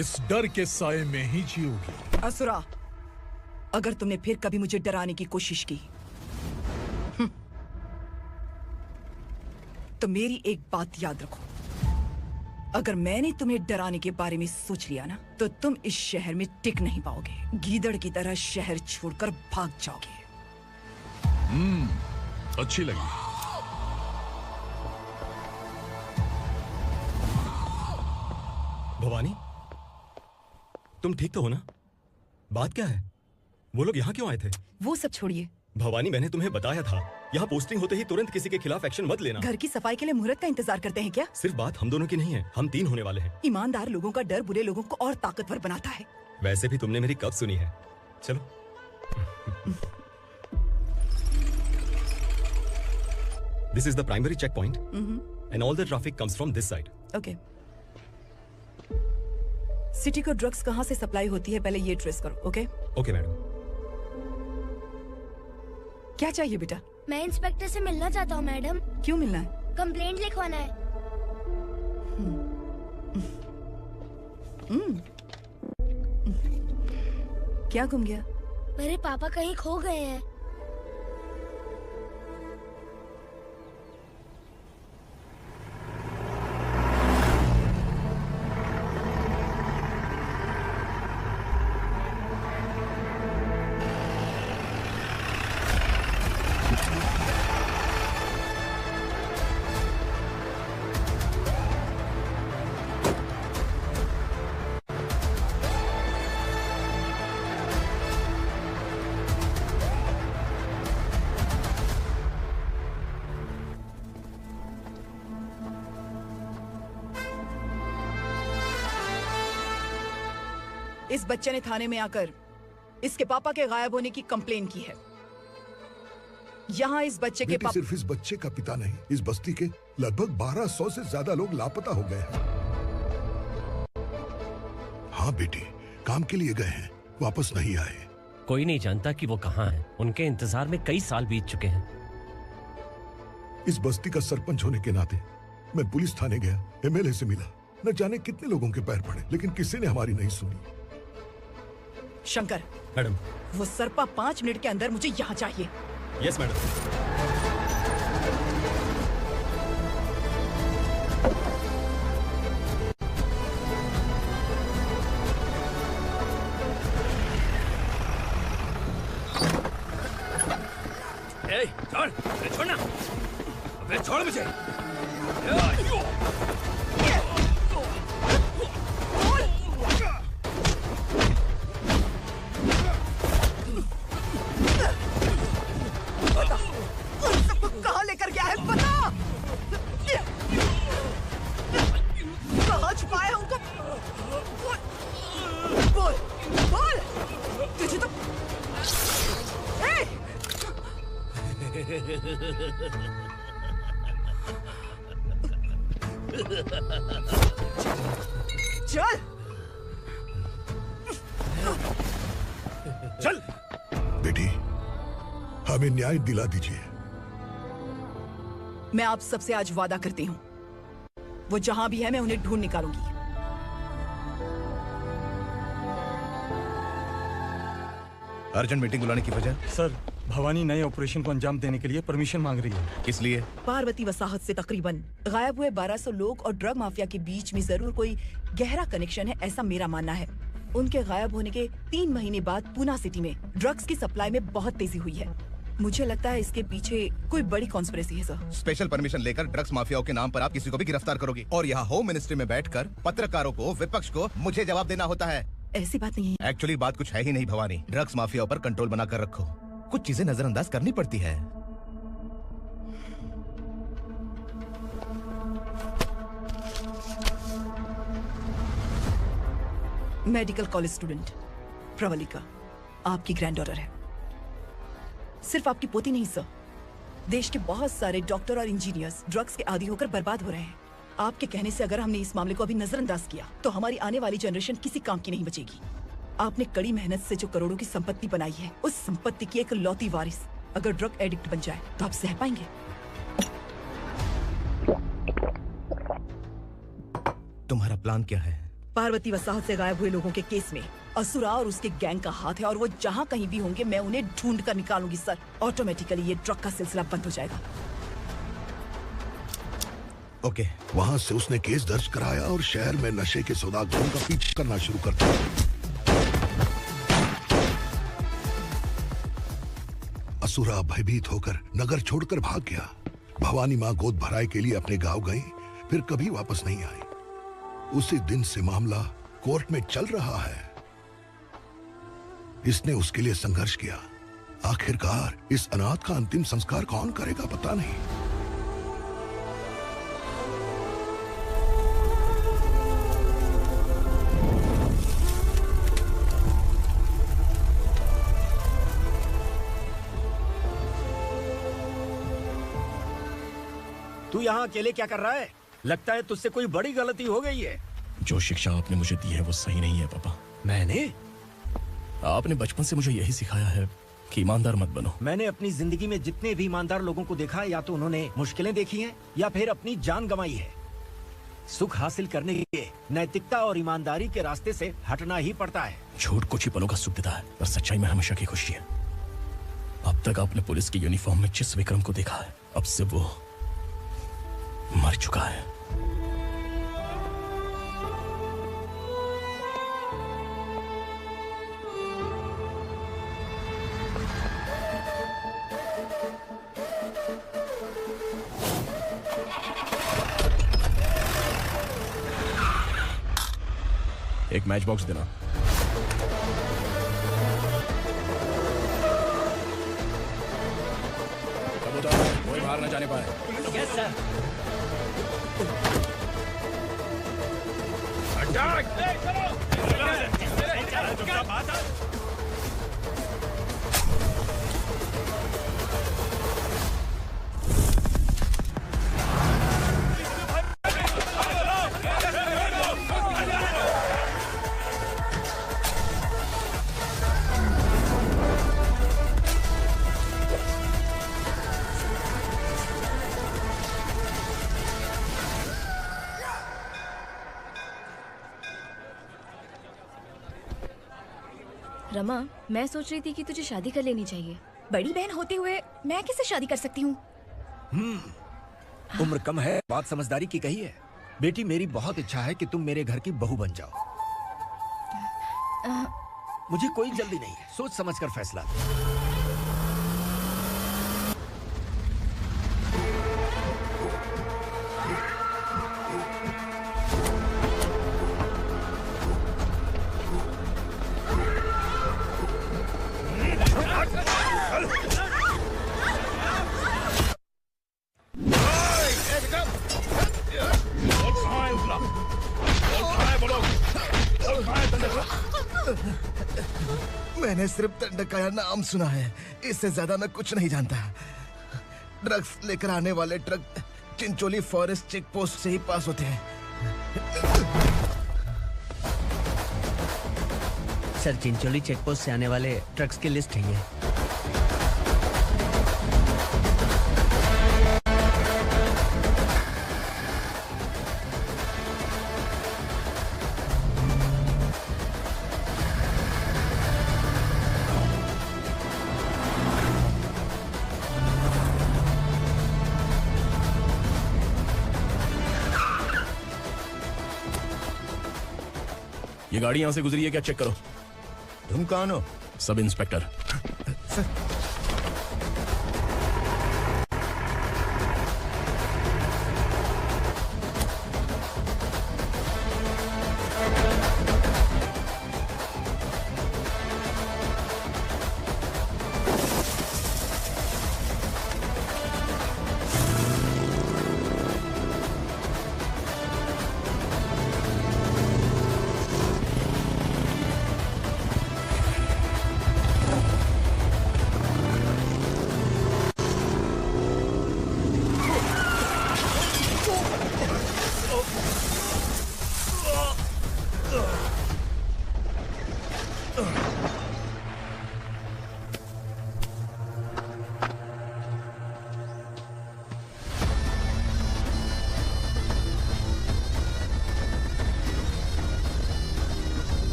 इस डर के साए में ही जियोगी। असुरा, अगर तुमने फिर कभी मुझे डराने की कोशिश की तो मेरी एक बात याद रखो, अगर मैंने तुम्हें डराने के बारे में सोच लिया ना तो तुम इस शहर में टिक नहीं पाओगे। गीदड़ की तरह शहर छोड़कर भाग जाओगे। अच्छी लगी। भवानी, तुम ठीक तो हो ना? बात क्या है? वो लोग यहाँ क्यों आए थे? वो सब छोड़िए। भवानी, मैंने तुम्हें बताया था यहाँ पोस्टिंग होते ही तुरंत किसी के खिलाफ एक्शन मत लेना। घर की सफाई के लिए मुहूर्त का इंतजार करते हैं क्या? सिर्फ बात हम दोनों की नहीं है, हम 3 होने वाले हैं। ईमानदार लोगों का डर बुरे लोगों को और ताकतवर बनाता है। वैसे भी तुमने मेरी कब सुनी है। चलो। This is the primary checkpoint, and all the traffic comes from this side. Okay. City को ड्रग्स कहाँ से सप्लाई होती है पहले ये ट्रेस करो, ओके? Okay madam. क्या चाहिए बेटा? मैं इंस्पेक्टर से मिलना चाहता हूँ मैडम। क्यों मिलना है? कंप्लेंट लिखवाना है। क्या गुम गया? मेरे पापा कहीं खो गए हैं। इस बच्चे ने थाने में आकर इसके पापा के गायब होने की कंप्लेन की है। यहाँ इस बच्चे के सिर्फ इस बच्चे का पिता नहीं, इस बस्ती के लगभग 1200 से ज्यादा लोग लापता हो गए हैं। हाँ बेटी, काम के लिए गए हैं, वापस नहीं आए। कोई नहीं जानता कि वो कहाँ हैं। उनके इंतजार में कई साल बीत चुके हैं। इस बस्ती का सरपंच होने के नाते मैं पुलिस थाने गया, एमएलए से मिला, न जाने कितने लोगों के पैर पड़े, लेकिन किसी ने हमारी नहीं सुनी। शंकर, मैडम, वो सरपा 5 मिनट के अंदर मुझे यहाँ चाहिए। Yes madam. छोड़, छोड़ना, अबे छोड़ मुझे। कहाँ लेकर गया है पता? कहाँ छुपाया है उनको? बोल, बोल, तुझे तो चल चल बेटी, हमें न्याय दिला दीजिए। मैं आप सबसे आज वादा करती हूँ, वो जहां भी है मैं उन्हें ढूंढ निकालूंगी। अर्जेंट मीटिंग बुलाने की वजह? सर, भवानी नए ऑपरेशन को अंजाम देने के लिए परमिशन मांग रही है। किस लिए? पार्वती वसाहत से तकरीबन गायब हुए 1200 लोग और ड्रग माफिया के बीच में जरूर कोई गहरा कनेक्शन है, ऐसा मेरा मानना है। उनके गायब होने के 3 महीने बाद पूना सिटी में ड्रग्स की सप्लाई में बहुत तेजी हुई है। मुझे लगता है इसके पीछे कोई बड़ी कॉन्स्पिरेसी है सर। स्पेशल परमिशन लेकर ड्रग्स माफियाओं के नाम पर आप किसी को भी गिरफ्तार करोगे और यहाँ होम मिनिस्ट्री में बैठकर पत्रकारों को, विपक्ष को मुझे जवाब देना होता है। ऐसी बात नहीं है। एक्चुअली बात कुछ है ही नहीं भवानी। ड्रग्स माफियाओं पर कंट्रोल बनाकर रखो, कुछ चीजें नजरअंदाज करनी पड़ती है। मेडिकल कॉलेज स्टूडेंट प्रवलिका आपकी ग्रैंडडॉटर है। सिर्फ आपकी पोती नहीं सर, देश के बहुत सारे डॉक्टर और इंजीनियर्स ड्रग्स के आदी होकर बर्बाद हो रहे हैं। आपके कहने से अगर हमने इस मामले को अभी नजरअंदाज किया तो हमारी आने वाली जनरेशन किसी काम की नहीं बचेगी। आपने कड़ी मेहनत से जो करोड़ों की संपत्ति बनाई है, उस संपत्ति की एक लौती वारिस अगर ड्रग एडिक्ट बन जाए तो आप सह पाएंगे? तुम्हारा प्लान क्या है? पार्वती वसाहत से गायब हुए लोगों के केस में असुरा और उसके गैंग का हाथ है और वो जहाँ कहीं भी होंगे मैं उन्हें ढूंढ कर निकालूंगी सर। ऑटोमेटिकली ये ड्रग का सिलसिला बंद हो जाएगा। ओके। वहाँ से उसने केस दर्ज कराया और शहर में नशे के सौदागरों का पीछा करना शुरू कर दिया। असुरा भयभीत होकर नगर छोड़कर भाग गया। भवानी माँ गोद भराई के लिए अपने गांव गई, फिर कभी वापस नहीं आई। उसी दिन से मामला कोर्ट में चल रहा है। इसने उसके लिए संघर्ष किया। आखिरकार इस अनाथ का अंतिम संस्कार कौन करेगा पता नहीं। तू यहाँ अकेले क्या कर रहा है? लगता है तुझसे कोई बड़ी गलती हो गई है। जो शिक्षा आपने मुझे दी है वो सही नहीं है पापा। मैंने? आपने बचपन से मुझे यही सिखाया है कि ईमानदार मत बनो। मैंने अपनी जिंदगी में जितने भी ईमानदार लोगों को देखा है, या तो उन्होंने मुश्किलें देखी हैं या फिर अपनी जान गंवाई है। सुख हासिल करने के लिए नैतिकता और ईमानदारी के रास्ते से हटना ही पड़ता है। झूठ कुछ ही पलों का सुख देता है, पर सच्चाई में हमेशा की खुशी है। अब तक आपने पुलिस की यूनिफॉर्म में जिस विक्रम को देखा है, अब से वो मर चुका है। एक मैच बॉक्स देना। कोई बाहर न जाने पाए। Yes sir. रमा, मैं सोच रही थी कि तुझे शादी कर लेनी चाहिए। बड़ी बहन होते हुए मैं कैसे शादी कर सकती हूँ? उम्र कम है, बात समझदारी की कही है। बेटी, मेरी बहुत इच्छा है कि तुम मेरे घर की बहू बन जाओ। मुझे कोई जल्दी नहीं है, सोच समझ कर फैसला दो। मैंने सिर्फ दंड का नाम सुना है, इससे ज्यादा मैं कुछ नहीं जानता। ड्रग्स लेकर आने वाले truck Chincholi forest check post से ही पास होते हैं। सर, चिंचोली चेक पोस्ट से आने वाले ट्रक्स की लिस्ट है ये। ये गाड़ी यहाँ से गुजरी है क्या? चेक करो। तुम कौन हो? Sub inspector. तुम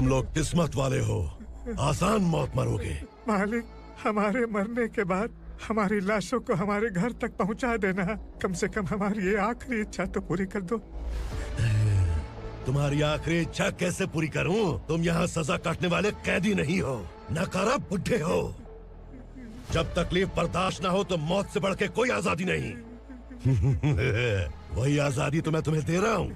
लोग किस्मत वाले हो, आसान मौत मरोगे। मालिक, हमारे मरने के बाद हमारी लाशों को हमारे घर तक पहुंचा देना। कम से कम हमारी ये आखिरी इच्छा तो पूरी कर दो। तुम्हारी आखिरी इच्छा कैसे पूरी करूं? तुम यहाँ सजा काटने वाले कैदी नहीं हो, नकारा बुड्ढे हो। जब तकलीफ बर्दाश्त ना हो तो मौत से बढ़ के कोई आजादी नहीं। वही आजादी तो मैं तुम्हें दे रहा हूँ।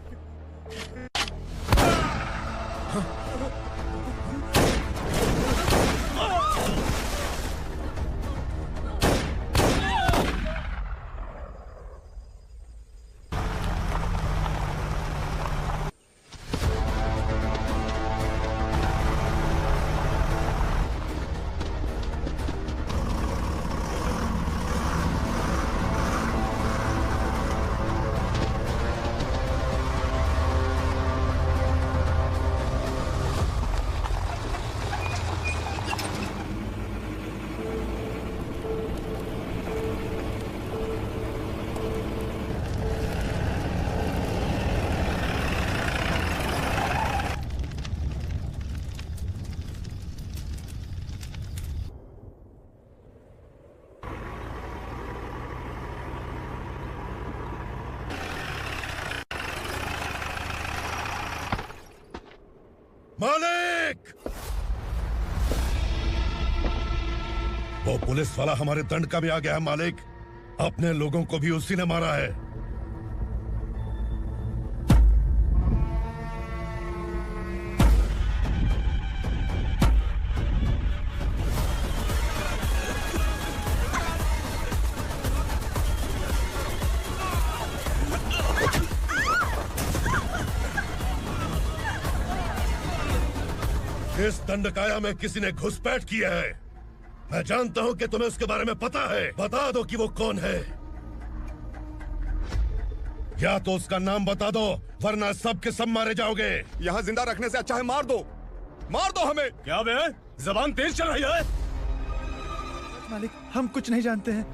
मालिक! वो पुलिस वाला हमारे दंड का भी आ गया है मालिक। अपने लोगों को भी उसी ने मारा है। इस दंडकाया में किसी ने घुसपैठ किया है। मैं जानता हूं कि तुम्हें उसके बारे में पता है। बता दो कि वो कौन है। या तो उसका नाम बता दो, वरना सब के सब मारे जाओगे। यहाँ जिंदा रखने से अच्छा है मार दो हमें। क्या बे? जबान तेज चल रही है। मालिक, हम कुछ नहीं जानते हैं।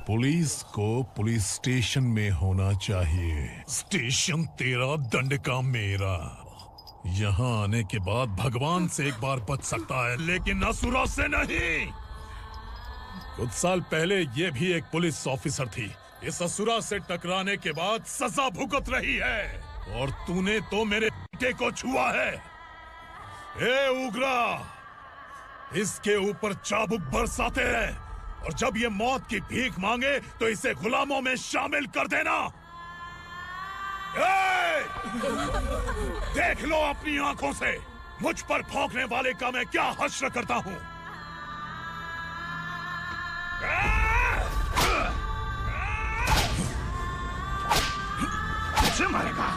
पुलिस को पुलिस स्टेशन में होना चाहिए। स्टेशन तेरा, दंड का मेरा। यहाँ आने के बाद भगवान से एक बार बच सकता है, लेकिन असुरा से नहीं। कुछ साल पहले ये भी एक पुलिस ऑफिसर थी। इस असुरा से टकराने के बाद सजा भुगत रही है, और तूने तो मेरे बेटे को छुआ है। ए उग्रा, इसके ऊपर चाबुक बरसाते हैं, और जब ये मौत की भीख मांगे तो इसे गुलामों में शामिल कर देना। देख लो अपनी आंखों से मुझ पर भौंकने वाले का मैं क्या हश्र करता हूँ। मारेगा।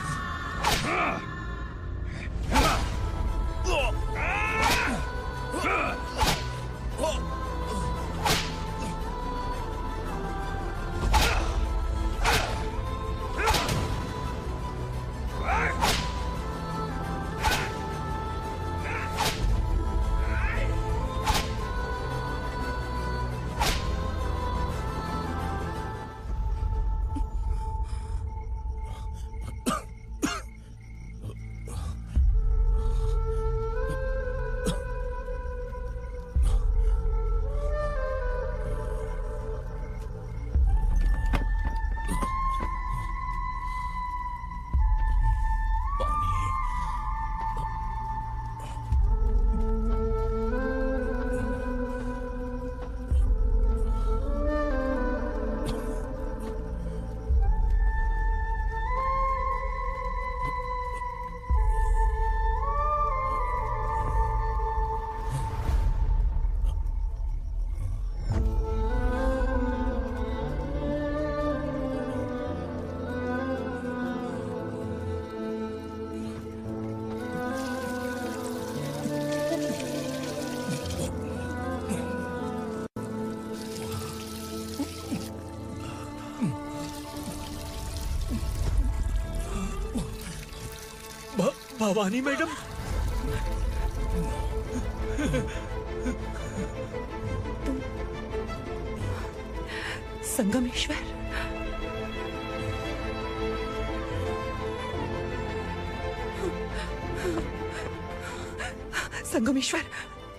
भवानी मैडम, संगमेश्वर, संगमेश्वर,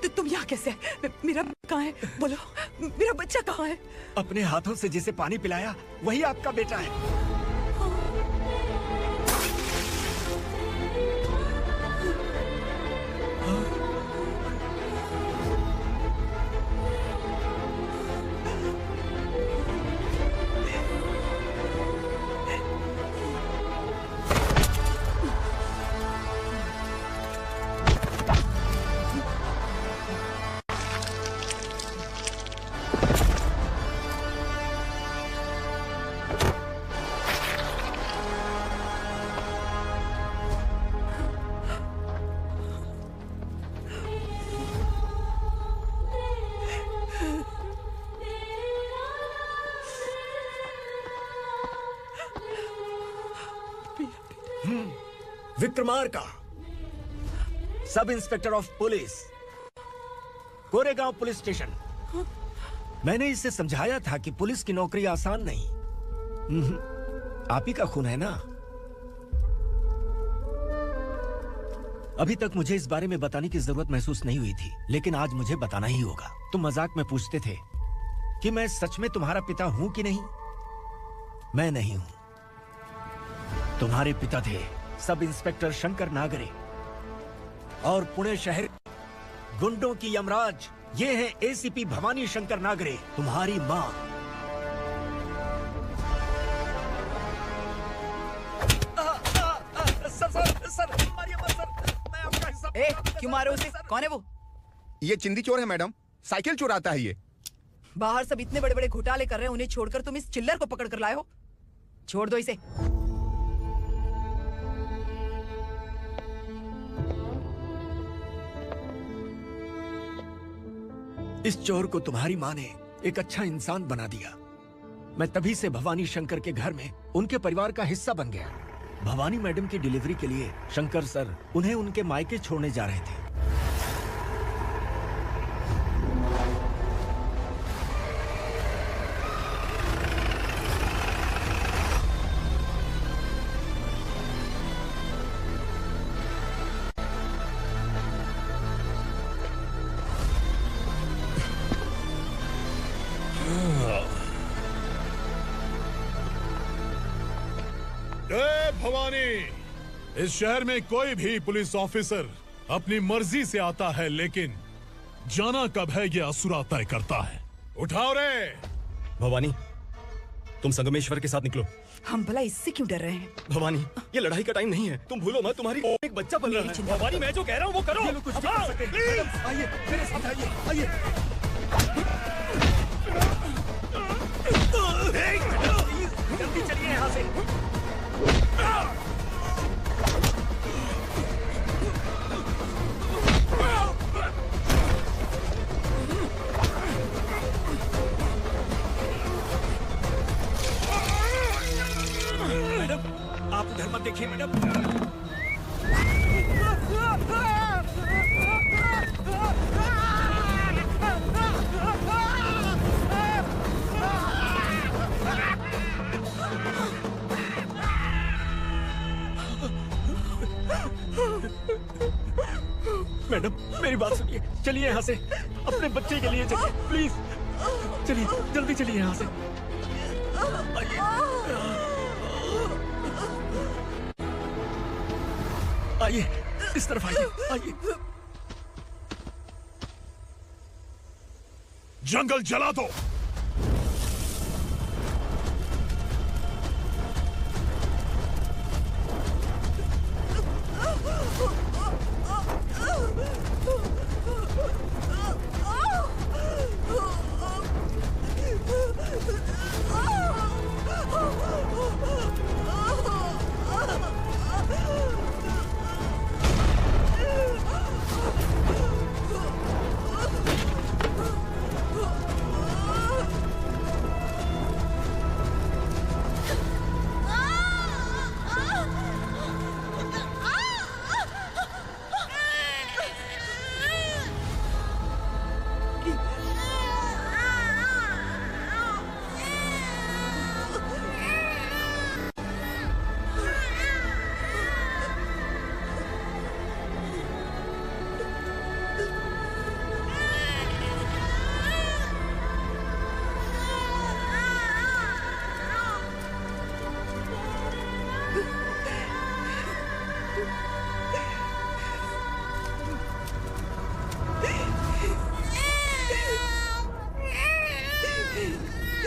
तुम यहाँ कैसे है? मेरा कहाँ है? बोलो, मेरा बच्चा कहाँ है? अपने हाथों से जिसे पानी पिलाया वही आपका बेटा है। Vikramarka, sub inspector of police, Koregaon police station. मैंने इसे समझाया था कि पुलिस की नौकरी आसान नहीं। आप ही का खून है ना। अभी तक मुझे इस बारे में बताने की जरूरत महसूस नहीं हुई थी, लेकिन आज मुझे बताना ही होगा। तुम मजाक में पूछते थे कि मैं सच में तुम्हारा पिता हूं कि नहीं। मैं नहीं हूं। तुम्हारे पिता थे सब इंस्पेक्टर शंकर नागरे, और पुणे शहर गुंडों की यमराज ये है एसीपी भवानी शंकर नागरे, तुम्हारी मां। सर, मारिए मत सर, मैं आपका हिस्सा। क्यों मारे उसे? कौन है वो? ये चिंदी चोर है मैडम, साइकिल चुराता है ये। बाहर सब इतने बड़े बड़े घोटाले कर रहे हैं, उन्हें छोड़कर तुम इस चिल्लर को पकड़ कर लाए हो। छोड़ दो इसे। इस चोर को तुम्हारी माँ ने एक अच्छा इंसान बना दिया। मैं तभी से भवानी शंकर के घर में उनके परिवार का हिस्सा बन गया। भवानी मैडम की डिलीवरी के लिए शंकर सर उन्हें उनके मायके छोड़ने जा रहे थे। भवानी, इस शहर में कोई भी पुलिस ऑफिसर अपनी मर्जी से आता है, लेकिन जाना कब है ये असुरा तय करता है। उठाओ रे। भवानी, तुम संगमेश्वर के साथ निकलो। हम भला इससे क्यों डर रहे हैं? भवानी, ये लड़ाई का टाइम नहीं है। तुम भूलो मत, तुम्हारी एक बच्चा पल रहा है। भवानी, मैं जो कह रहा हूँ वो करो। ये लोग कुछ नहीं कर सकते। मैडम, आइए मेरे साथ आइए, आइए। जल्दी चलिए यहाँ से। मैडम, आप उधर मत देखिए मैडम। मैडम, मेरी बात सुनिए, चलिए यहाँ से। अपने बच्चे के लिए चलिए, प्लीज। चलिए, जल्दी चलिए यहाँ से। आइए, इस तरफ आइए, आइए। जंगल जला दो।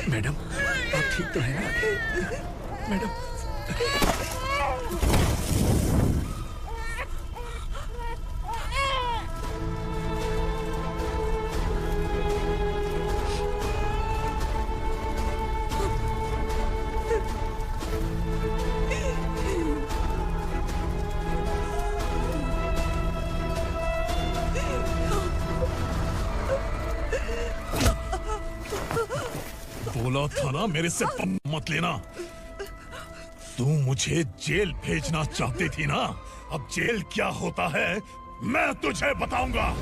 मैडम, आप ठीक तो हैं? मैडम, बोला था ना मेरे से मत लेना। तू मुझे जेल भेजना चाहती थी ना, अब जेल क्या होता है मैं तुझे बताऊंगा।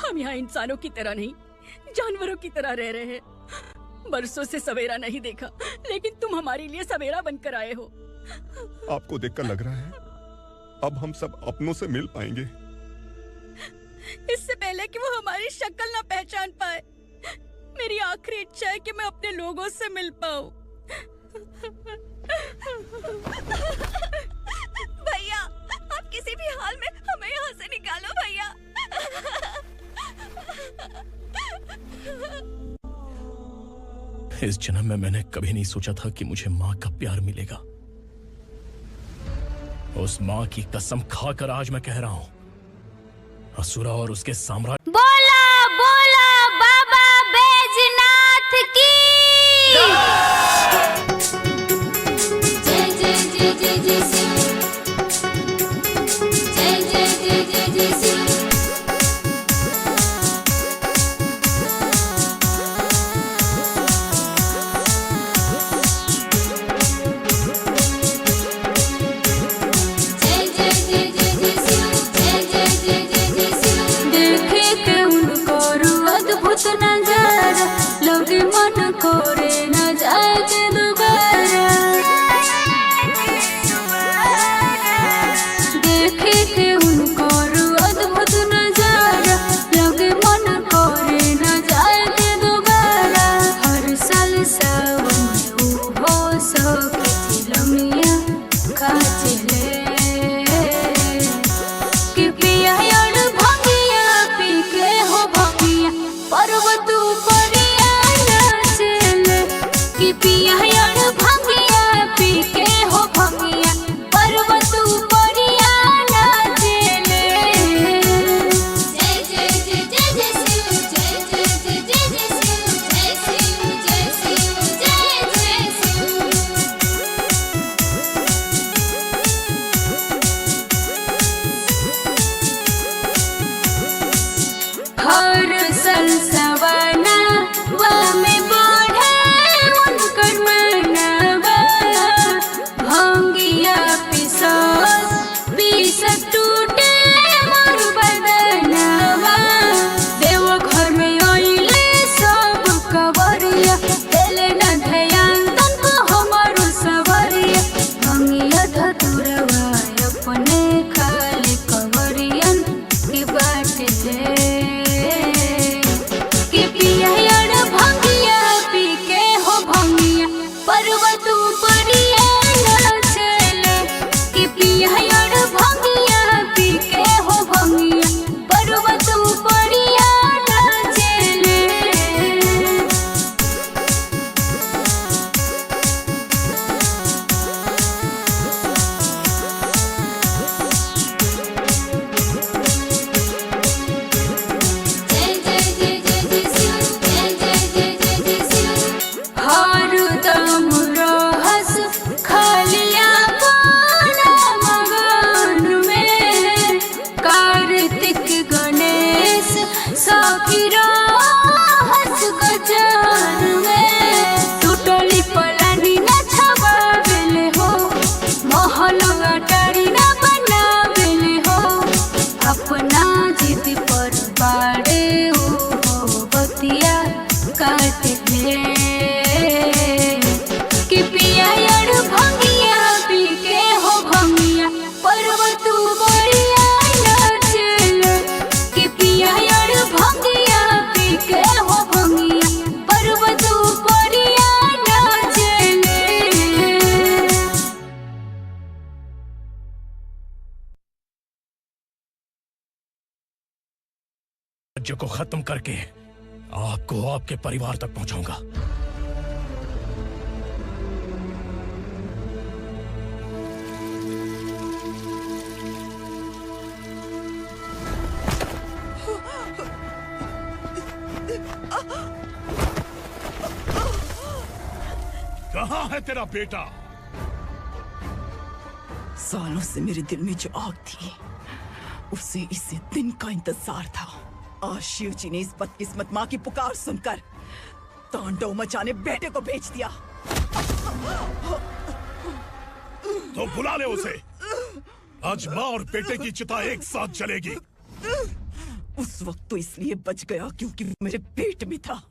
हम यहाँ इंसानों की तरह नहीं, जानवरों की तरह रह रहे हैं। बरसों से सवेरा नहीं देखा, लेकिन तुम हमारे लिए सवेरा बनकर आए हो। आपको देखकर लग रहा है अब हम सब अपनों से मिल पाएंगे। इससे पहले कि वो हमारी शक्ल ना पहचान पाए, मेरी आखिरी इच्छा है कि मैं अपने लोगों से मिल पाऊं। भैया, आप किसी भी हाल में हमें यहाँ से निकालो भैया। इस जन्म में मैंने कभी नहीं सोचा था कि मुझे माँ का प्यार मिलेगा। उस माँ की कसम खाकर आज मैं कह रहा हूँ, असुरा और उसके साम्राज्य। बोला बोला बाबा बैजनाथ की। जय जय जय जय जय सिंह। जय जय जय जय जय सिंह। काचले कि पिया यार भंगिया पी के हो भंगिया पर्वत परिया नाचले कि पिया यार भंगिया पी के हो भंगिया पर्वत परिया नाचले। जय जय जय जय जय शिव जय जय जय जय जय शिव जय शिव जय शिव जय जय हर संसवना वा में बढ़े उनकर मनवा भंगिया पीस टूटे मोर बदनवा देव घर में आइले सब कवरिया देले न ध्यान तनको हमारो सवरिया भंगिया धतुरवा अपने खाली कवरियन की बाटे कि पिया यार भंगिया पी के हो भंगिया पर्वत परिया नाचले कि पिया यार भंगिया पी के हो भंगिया पर्वत परिया नाचले। जय जय जय जय जय शिव जय जय जय जय जय शिव हर दम रहस खालिया पाना मगन में कार्तिक गणेश सखीरा हस गजान में टूटली पलानी न छबावेले हो महल अटारी न बनावेले हो अपना जिद पर बाड़े हो बतिया काटले कि पिया यार भंगिया पी के हो भंगिया पर्वत परिया नाचले कि पिया यार भंगिया पी के हो भंगिया पर्वत परिया नाचले। राज्य को खत्म करके आपको आपके परिवार तक पहुंचाऊंगा। कहाँ है तेरा बेटा? सालों से मेरे दिल में जो आग थी उसे इसी दिन का इंतजार था। आज शिव जी ने इस बदकिस्मत माँ की पुकार सुनकर तांडव मचाने बेटे को भेज दिया। तो बुला ले उसे। आज माँ और बेटे की चिता एक साथ जलेगी। उस वक्त तो इसलिए बच गया क्योंकि वो मेरे पेट में था,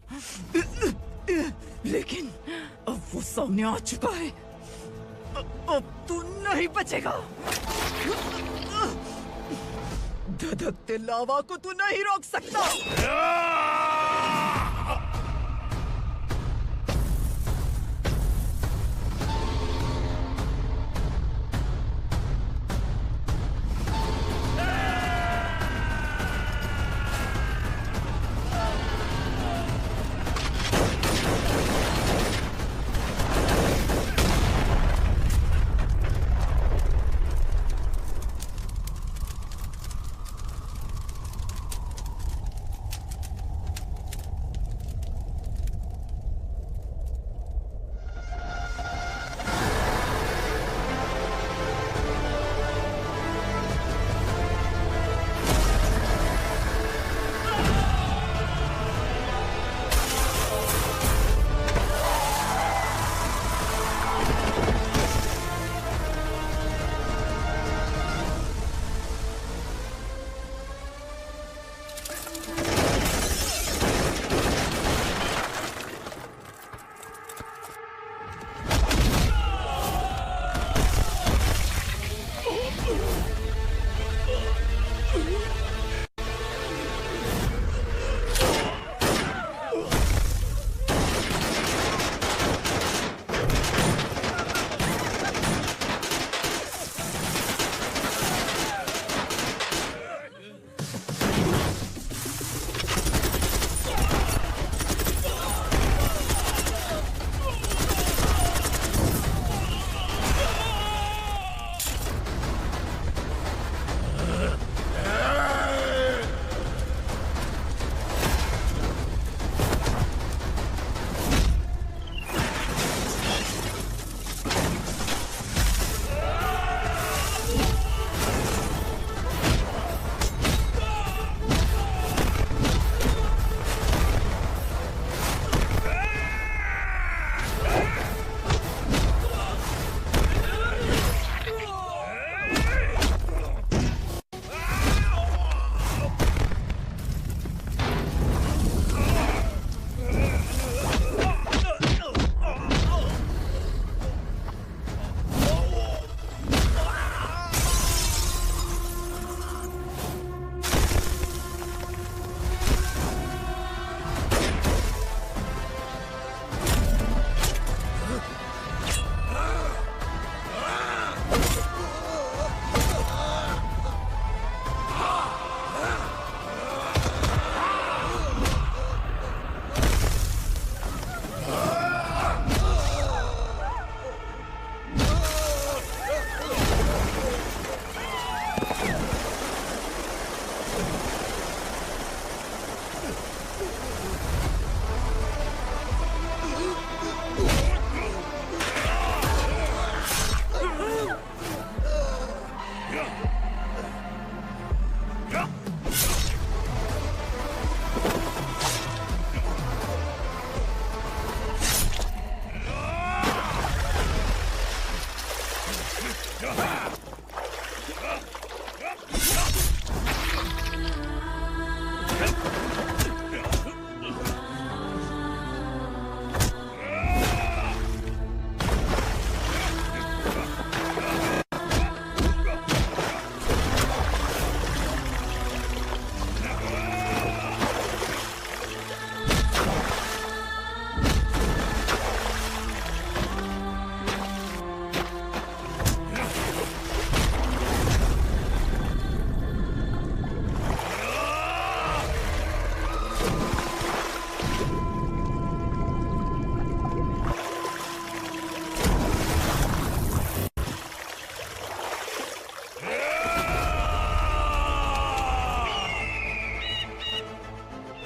लेकिन अब वो सामने आ चुका है। अब तू नहीं बचेगा। धधकते लावा को तू नहीं रोक सकता।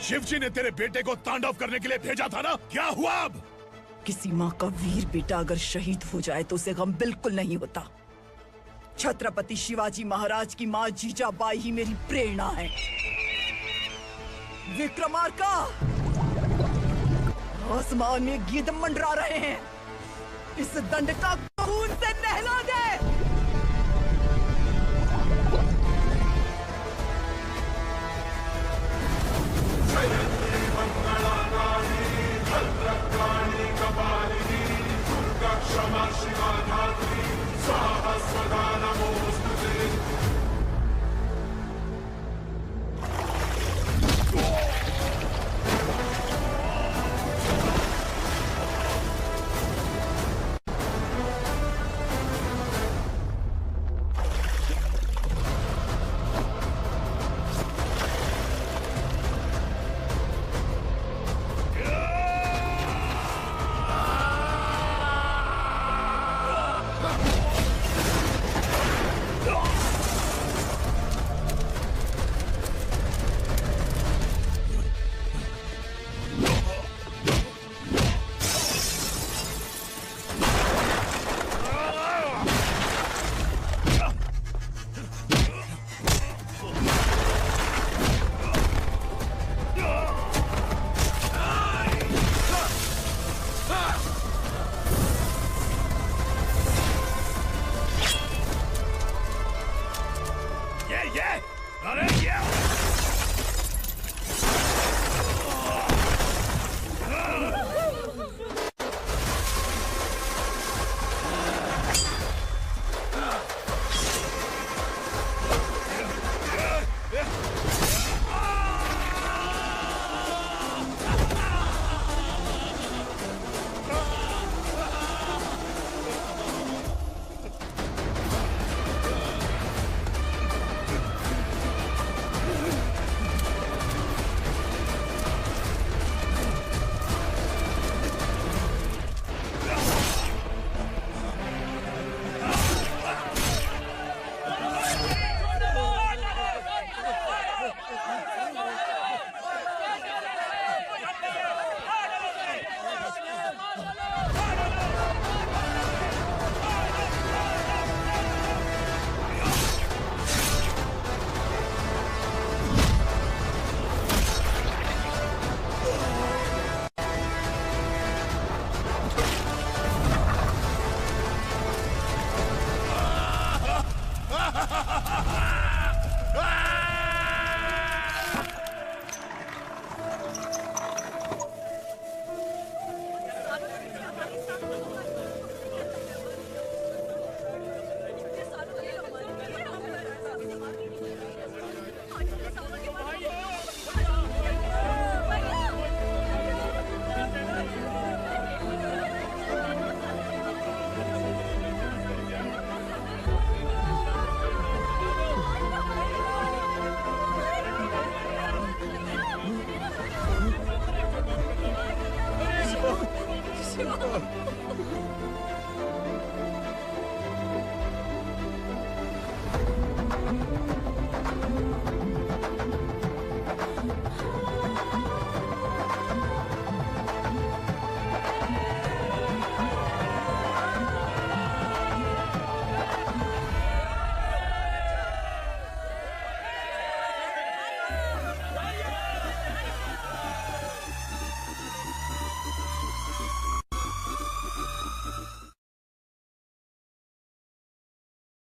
शिवजी ने तेरे बेटे को तांडव करने के लिए भेजा था ना, क्या हुआ अब? किसी माँ का वीर बेटा अगर शहीद हो जाए तो उसे गम बिल्कुल नहीं होता। छत्रपति शिवाजी महाराज की माँ जीजाबाई ही मेरी प्रेरणा है। विक्रमार्का, आसमान में गिद्ध मंडरा रहे हैं, इस दंड का खून से नहला दे।